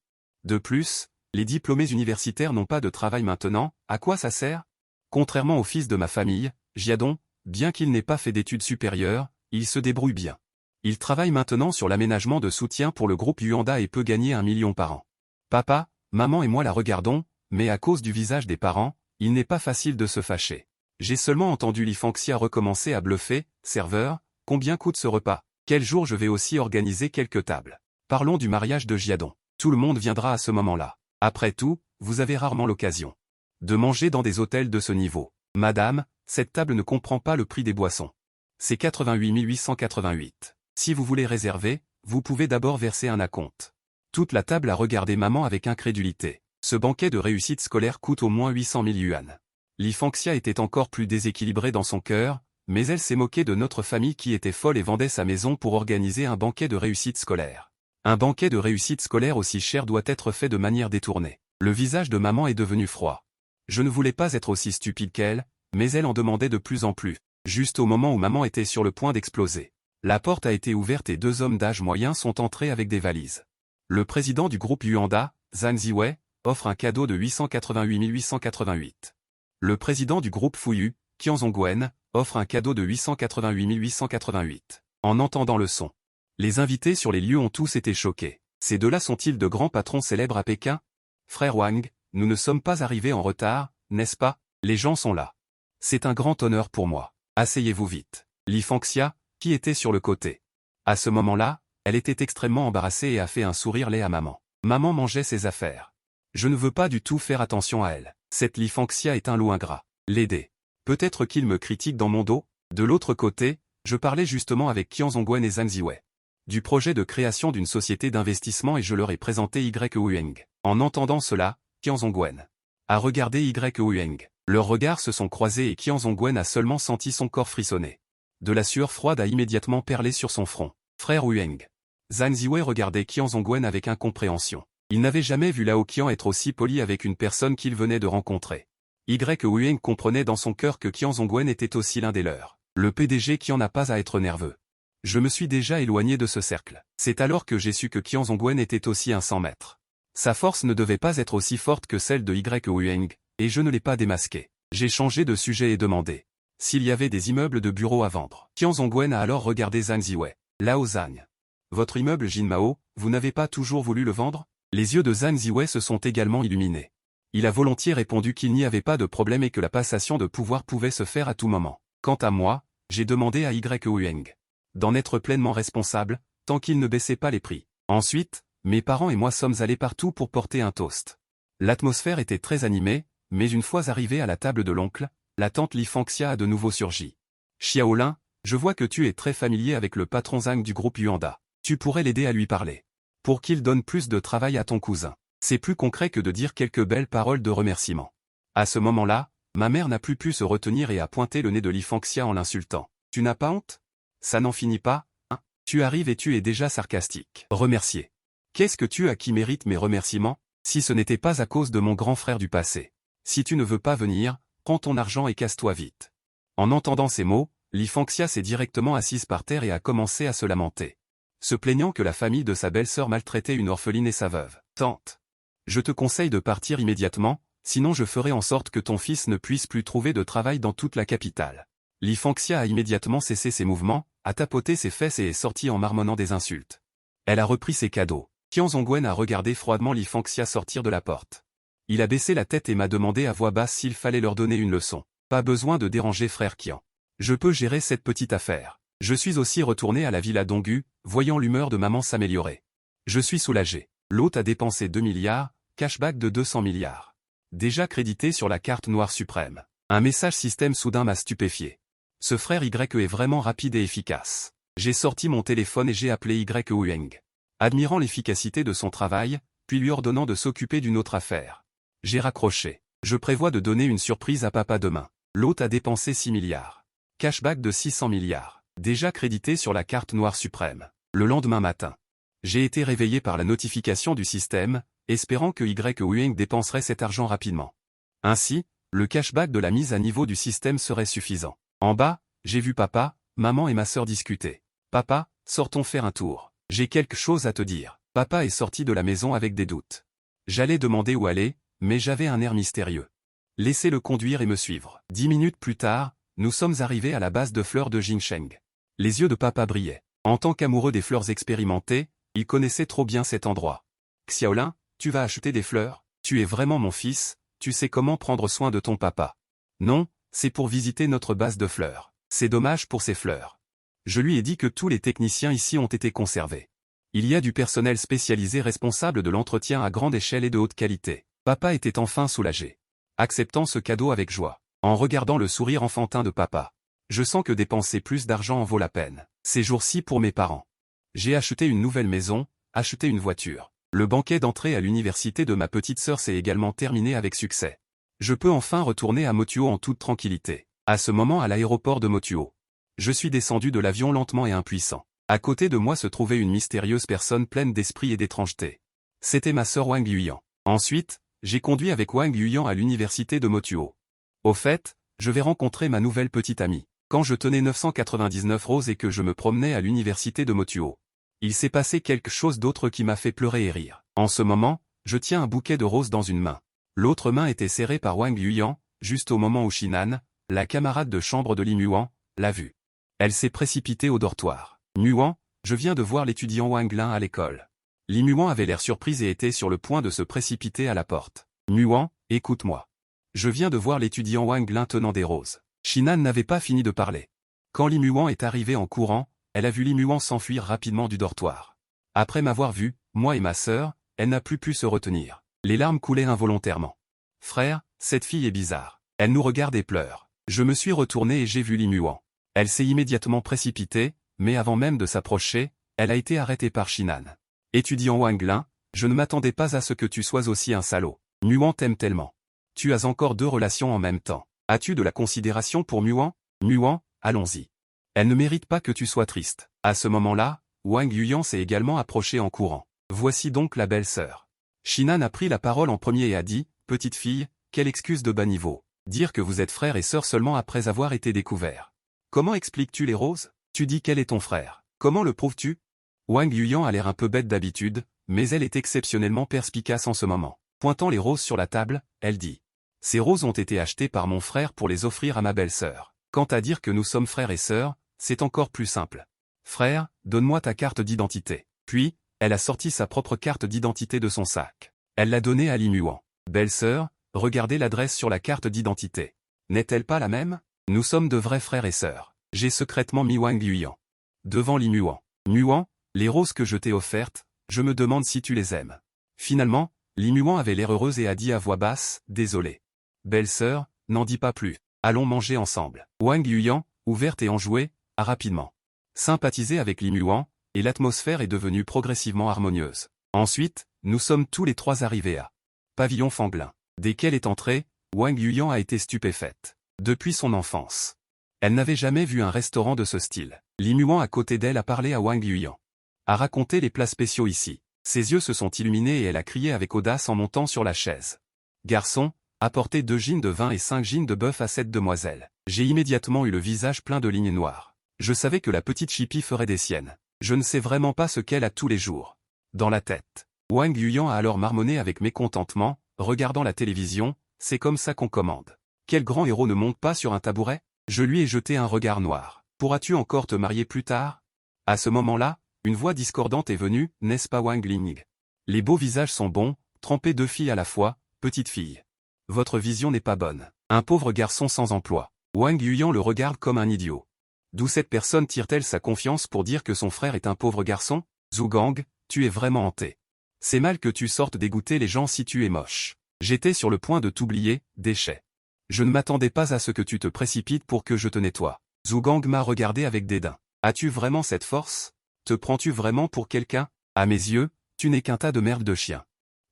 De plus, les diplômés universitaires n'ont pas de travail maintenant, à quoi ça sert? Contrairement au fils de ma famille, Jiadong, bien qu'il n'ait pas fait d'études supérieures, il se débrouille bien. Il travaille maintenant sur l'aménagement de soutien pour le groupe Yuanda et peut gagner 1 million par an. Papa, maman et moi la regardons, mais à cause du visage des parents, il n'est pas facile de se fâcher. J'ai seulement entendu Lifanxia recommencer à bluffer. Serveur, combien coûte ce repas? Quel jour je vais aussi organiser quelques tables? Parlons du mariage de Jiadong. Tout le monde viendra à ce moment-là. Après tout, vous avez rarement l'occasion de manger dans des hôtels de ce niveau. Madame, cette table ne comprend pas le prix des boissons. C'est 88 888. Si vous voulez réserver, vous pouvez d'abord verser un acompte. Toute la table a regardé maman avec incrédulité. Ce banquet de réussite scolaire coûte au moins 800 000 yuan. Lifanxia était encore plus déséquilibrée dans son cœur, mais elle s'est moquée de notre famille qui était folle et vendait sa maison pour organiser un banquet de réussite scolaire. Un banquet de réussite scolaire aussi cher doit être fait de manière détournée. Le visage de maman est devenu froid. Je ne voulais pas être aussi stupide qu'elle, mais elle en demandait de plus en plus. Juste au moment où maman était sur le point d'exploser. La porte a été ouverte et 2 hommes d'âge moyen sont entrés avec des valises. Le président du groupe Yuanda, Zhang Ziwei, offre un cadeau de 888 888. Le président du groupe Fuyu, Qian Zhongwen, offre un cadeau de 888 888. En entendant le son, les invités sur les lieux ont tous été choqués. Ces deux-là sont-ils de grands patrons célèbres à Pékin? Frère Wang, nous ne sommes pas arrivés en retard, n'est-ce pas? Les gens sont là. C'est un grand honneur pour moi. Asseyez-vous vite. Lifanxia, qui était sur le côté. À ce moment-là, elle était extrêmement embarrassée et a fait un sourire laid à maman. Maman mangeait ses affaires. Je ne veux pas du tout faire attention à elle. Cette Lifanxia est un loup ingrat. L'aider. Peut-être qu'il me critique dans mon dos. De l'autre côté, je parlais justement avec Qian Zhongwen et Zhang Ziwei. Du projet de création d'une société d'investissement et je leur ai présenté YEUeng. En entendant cela, Qian Zhongwen a regardé YEUeng. Leurs regards se sont croisés et Qian Zhongwen a seulement senti son corps frissonner. De la sueur froide a immédiatement perlé sur son front. Frère Hueng. Zhang Ziwei regardait Qian Zhongwen avec incompréhension. Il n'avait jamais vu Lao Qian être aussi poli avec une personne qu'il venait de rencontrer. Hueng comprenait dans son cœur que Qian Zhongwen était aussi l'un des leurs. Le PDG qui en a pas à être nerveux. Je me suis déjà éloigné de ce cercle. C'est alors que j'ai su que Qian Zhongwen était aussi un 100 mètres. Sa force ne devait pas être aussi forte que celle de Hueng, et je ne l'ai pas démasqué. J'ai changé de sujet et demandé. s'il y avait des immeubles de bureaux à vendre. Qian Zongwen a alors regardé Zhang Ziwei. Lao Zhang. Votre immeuble Jinmao, vous n'avez pas toujours voulu le vendre? Les yeux de Zhang Ziwei se sont également illuminés. Il a volontiers répondu qu'il n'y avait pas de problème et que la passation de pouvoir pouvait se faire à tout moment. Quant à moi, j'ai demandé à Yueng d'en être pleinement responsable, tant qu'il ne baissait pas les prix. Ensuite, mes parents et moi sommes allés partout pour porter un toast. L'atmosphère était très animée, mais une fois arrivé à la table de l'oncle, la tante Li Fangxia a de nouveau surgi. Xiaolin, je vois que tu es très familier avec le patron Zhang du groupe Yuanda. Tu pourrais l'aider à lui parler. Pour qu'il donne plus de travail à ton cousin. C'est plus concret que de dire quelques belles paroles de remerciement. À ce moment-là, ma mère n'a plus pu se retenir et a pointé le nez de Li Fangxia en l'insultant. Tu n'as pas honte? Ça n'en finit pas, hein? Tu arrives et tu es déjà sarcastique. Remercier. Qu'est-ce que tu as qui mérite mes remerciements, si ce n'était pas à cause de mon grand frère du passé? Si tu ne veux pas venir, prends ton argent et casse-toi vite. En entendant ces mots, Li Fangxia s'est directement assise par terre et a commencé à se lamenter. Se plaignant que la famille de sa belle-sœur maltraitait une orpheline et sa veuve. Tante. Je te conseille de partir immédiatement, sinon je ferai en sorte que ton fils ne puisse plus trouver de travail dans toute la capitale. Li Fangxia a immédiatement cessé ses mouvements, a tapoté ses fesses et est sortie en marmonnant des insultes. Elle a repris ses cadeaux. Qian Zongwen a regardé froidement Li Fangxia sortir de la porte. Il a baissé la tête et m'a demandé à voix basse s'il fallait leur donner une leçon. Pas besoin de déranger frère Qian. Je peux gérer cette petite affaire. Je suis aussi retourné à la villa Donggu, voyant l'humeur de maman s'améliorer. Je suis soulagé. L'hôte a dépensé 2 milliards, cashback de 200 milliards. Déjà crédité sur la carte noire suprême. Un message système soudain m'a stupéfié. Ce frère Y est vraiment rapide et efficace. J'ai sorti mon téléphone et j'ai appelé Yueng. Admirant l'efficacité de son travail, puis lui ordonnant de s'occuper d'une autre affaire. J'ai raccroché. Je prévois de donner une surprise à papa demain. L'hôte a dépensé 6 milliards. Cashback de 600 milliards. Déjà crédité sur la carte noire suprême. Le lendemain matin. J'ai été réveillé par la notification du système, espérant que Yueng dépenserait cet argent rapidement. Ainsi, le cashback de la mise à niveau du système serait suffisant. En bas, j'ai vu papa, maman et ma sœur discuter. Papa, sortons faire un tour. J'ai quelque chose à te dire. Papa est sorti de la maison avec des doutes. J'allais demander où aller, mais j'avais un air mystérieux. Laissez-le conduire et me suivre. 10 minutes plus tard, nous sommes arrivés à la base de fleurs de Jingsheng. Les yeux de papa brillaient. En tant qu'amoureux des fleurs expérimentées, il connaissait trop bien cet endroit. Xiaolin, tu vas acheter des fleurs? Tu es vraiment mon fils, tu sais comment prendre soin de ton papa. Non, c'est pour visiter notre base de fleurs. C'est dommage pour ces fleurs. Je lui ai dit que tous les techniciens ici ont été conservés. Il y a du personnel spécialisé responsable de l'entretien à grande échelle et de haute qualité. Papa était enfin soulagé. Acceptant ce cadeau avec joie. En regardant le sourire enfantin de papa. Je sens que dépenser plus d'argent en vaut la peine. Ces jours-ci pour mes parents. J'ai acheté une nouvelle maison, acheté une voiture. Le banquet d'entrée à l'université de ma petite sœur s'est également terminé avec succès. Je peux enfin retourner à Motuo en toute tranquillité. À ce moment à l'aéroport de Motuo. Je suis descendu de l'avion lentement et impuissant. À côté de moi se trouvait une mystérieuse personne pleine d'esprit et d'étrangeté. C'était ma sœur Wang Yuyan. Ensuite, j'ai conduit avec Wang Yuyan à l'université de Motuo. Au fait, je vais rencontrer ma nouvelle petite amie. Quand je tenais 999 roses et que je me promenais à l'université de Motuo. Il s'est passé quelque chose d'autre qui m'a fait pleurer et rire. En ce moment, je tiens un bouquet de roses dans une main. L'autre main était serrée par Wang Yuyan, juste au moment où Shinan, la camarade de chambre de Li Muan, l'a vue. Elle s'est précipitée au dortoir. Muan, je viens de voir l'étudiant Wang Lin à l'école. Li Muan avait l'air surprise et était sur le point de se précipiter à la porte. Muan, écoute-moi. Je viens de voir l'étudiant Wang Lin tenant des roses. Shinan n'avait pas fini de parler. Quand Li Muan est arrivé en courant, elle a vu Li Muan s'enfuir rapidement du dortoir. Après m'avoir vu, moi et ma sœur, elle n'a plus pu se retenir. Les larmes coulaient involontairement. Frère, cette fille est bizarre. Elle nous regarde et pleure. Je me suis retourné et j'ai vu Li Muan. Elle s'est immédiatement précipitée, mais avant même de s'approcher, elle a été arrêtée par Shinan. Étudiant Wang Lin, je ne m'attendais pas à ce que tu sois aussi un salaud. Muan t'aime tellement. Tu as encore 2 relations en même temps. As-tu de la considération pour Muan? Muan, allons-y. Elle ne mérite pas que tu sois triste. À ce moment-là, Wang Yuyan s'est également approché en courant. Voici donc la belle-sœur. Shinan a pris la parole en premier et a dit, « Petite fille, quelle excuse de bas niveau. Dire que vous êtes frère et sœur seulement après avoir été découvert. Comment expliques-tu les roses? Tu dis quel est ton frère. Comment le prouves-tu » Wang Yuyan a l'air un peu bête d'habitude, mais elle est exceptionnellement perspicace en ce moment. Pointant les roses sur la table, elle dit, « Ces roses ont été achetées par mon frère pour les offrir à ma belle-sœur. Quant à dire que nous sommes frères et sœurs, c'est encore plus simple. Frère, donne-moi ta carte d'identité. Puis, elle a sorti sa propre carte d'identité de son sac. Elle l'a donnée à Li Muan. Belle-sœur, regardez l'adresse sur la carte d'identité. N'est-elle pas la même? Nous sommes de vrais frères et sœurs. J'ai secrètement mis Wang Yuyan devant Li Muan. Muan, les roses que je t'ai offertes, je me demande si tu les aimes. Finalement, Li Muan avait l'air heureuse et a dit à voix basse, désolé. Belle-sœur, n'en dis pas plus. Allons manger ensemble. Wang Yuyan, ouverte et enjouée, a rapidement sympathisé avec Li Muan, et l'atmosphère est devenue progressivement harmonieuse. Ensuite, nous sommes tous les trois arrivés à Pavillon Fanglin. Dès qu'elle est entrée, Wang Yuyan a été stupéfaite. Depuis son enfance, elle n'avait jamais vu un restaurant de ce style. Li Muan à côté d'elle a parlé à Wang Yuyan. A raconté les plats spéciaux ici. Ses yeux se sont illuminés et elle a crié avec audace en montant sur la chaise. Garçon, apportez 2 gins de vin et 5 gins de bœuf à cette demoiselle. J'ai immédiatement eu le visage plein de lignes noires. Je savais que la petite Chippy ferait des siennes. Je ne sais vraiment pas ce qu'elle a tous les jours dans la tête. Wang Yuyan a alors marmonné avec mécontentement, regardant la télévision, c'est comme ça qu'on commande. Quel grand héros ne monte pas sur un tabouret? Je lui ai jeté un regard noir. Pourras-tu encore te marier plus tard? À ce moment-là, une voix discordante est venue, n'est-ce pas Wang Ling? Les beaux visages sont bons, trempez 2 filles à la fois, petite fille. Votre vision n'est pas bonne. Un pauvre garçon sans emploi. Wang Yuyan le regarde comme un idiot. D'où cette personne tire-t-elle sa confiance pour dire que son frère est un pauvre garçon? Zhu Gang, tu es vraiment hanté. C'est mal que tu sortes dégoûter les gens si tu es moche. J'étais sur le point de t'oublier, déchet. Je ne m'attendais pas à ce que tu te précipites pour que je te nettoie. Zhu Gang m'a regardé avec dédain. As-tu vraiment cette force? Te prends-tu vraiment pour quelqu'un? À mes yeux, tu n'es qu'un tas de merde de chien.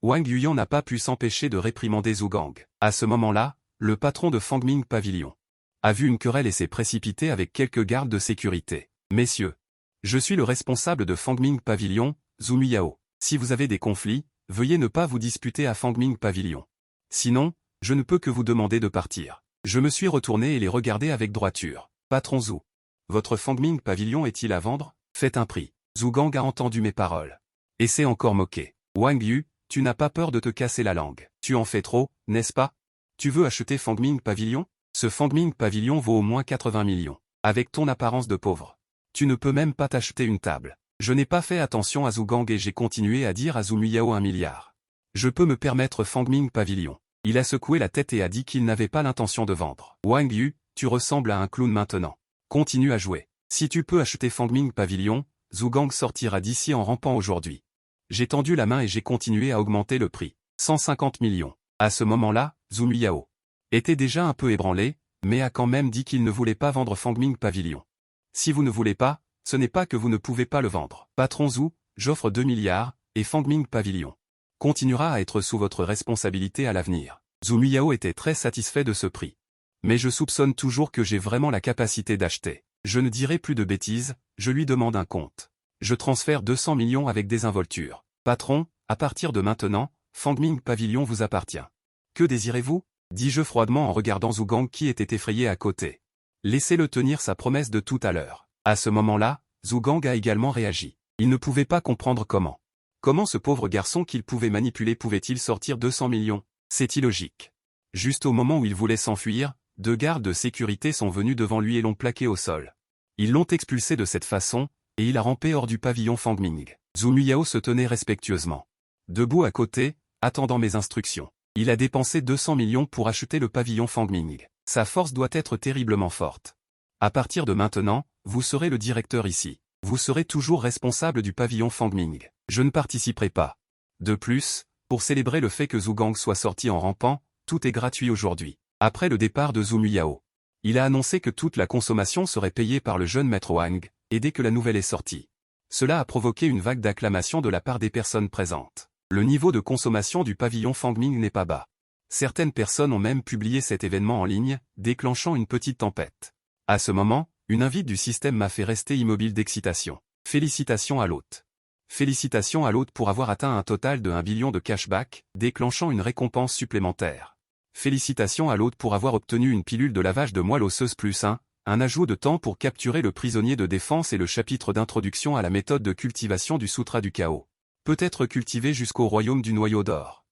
Wang Yuyan n'a pas pu s'empêcher de réprimander Zhu Gang. À ce moment-là, le patron de Fangming Pavilion a vu une querelle et s'est précipité avec quelques gardes de sécurité. Messieurs, je suis le responsable de Fangming Pavilion, Zhu Miyao. Si vous avez des conflits, veuillez ne pas vous disputer à Fangming Pavilion. Sinon, je ne peux que vous demander de partir. Je me suis retourné et les regardé avec droiture. Patron Zhu, votre Fangming Pavilion est-il à vendre? Faites un prix. Zhu Gang a entendu mes paroles. Et s'est encore moqué. Wang Yu, tu n'as pas peur de te casser la langue. Tu en fais trop, n'est-ce pas? Tu veux acheter Fangming Pavilion? Ce Fangming Pavilion vaut au moins 80 millions. Avec ton apparence de pauvre, tu ne peux même pas t'acheter une table. Je n'ai pas fait attention à Zhu Gang et j'ai continué à dire à Zhu Miyao 1 milliard. Je peux me permettre Fangming Pavilion. Il a secoué la tête et a dit qu'il n'avait pas l'intention de vendre. Wang Yu, tu ressembles à un clown maintenant. Continue à jouer. Si tu peux acheter Fangming Pavilion, Zhu Gang sortira d'ici en rampant aujourd'hui. J'ai tendu la main et j'ai continué à augmenter le prix. 150 millions. À ce moment-là, Zhu Miyao était déjà un peu ébranlé, mais a quand même dit qu'il ne voulait pas vendre Fangming Pavilion. Si vous ne voulez pas, ce n'est pas que vous ne pouvez pas le vendre. Patron Zhu, j'offre 2 milliards, et Fangming Pavilion continuera à être sous votre responsabilité à l'avenir. Zhu Miyao était très satisfait de ce prix. Mais je soupçonne toujours que j'ai vraiment la capacité d'acheter. Je ne dirai plus de bêtises, je lui demande un compte. Je transfère 200 millions avec désinvolture. Patron, à partir de maintenant, Fangming Pavilion vous appartient. Que désirez-vous? Dis-je froidement en regardant Zhu Gang qui était effrayé à côté. Laissez-le tenir sa promesse de tout à l'heure. À ce moment-là, Zhu Gang a également réagi. Il ne pouvait pas comprendre comment. Comment ce pauvre garçon qu'il pouvait manipuler pouvait-il sortir 200 millions? C'est illogique. Juste au moment où il voulait s'enfuir, 2 gardes de sécurité sont venus devant lui et l'ont plaqué au sol. Ils l'ont expulsé de cette façon, et il a rampé hors du pavillon Fangming. Zhu Miyao se tenait respectueusement debout à côté, attendant mes instructions. Il a dépensé 200 millions pour acheter le pavillon Fangming. Sa force doit être terriblement forte. À partir de maintenant, vous serez le directeur ici. Vous serez toujours responsable du pavillon Fangming. Je ne participerai pas. De plus, pour célébrer le fait que Zhu Gang soit sorti en rampant, tout est gratuit aujourd'hui. Après le départ de Zhu Miyao, il a annoncé que toute la consommation serait payée par le jeune maître Wang, et dès que la nouvelle est sortie. Cela a provoqué une vague d'acclamations de la part des personnes présentes. Le niveau de consommation du pavillon Fangming n'est pas bas. Certaines personnes ont même publié cet événement en ligne, déclenchant une petite tempête. À ce moment, une invite du système m'a fait rester immobile d'excitation. Félicitations à l'hôte. Félicitations à l'hôte pour avoir atteint un total de 1 billion de cashback, déclenchant une récompense supplémentaire. Félicitations à l'hôte pour avoir obtenu une pilule de lavage de moelle osseuse +1, un ajout de temps pour capturer le prisonnier de défense et le chapitre d'introduction à la méthode de cultivation du Sutra du Chaos. Peut être cultivé jusqu'au royaume du noyau d'or.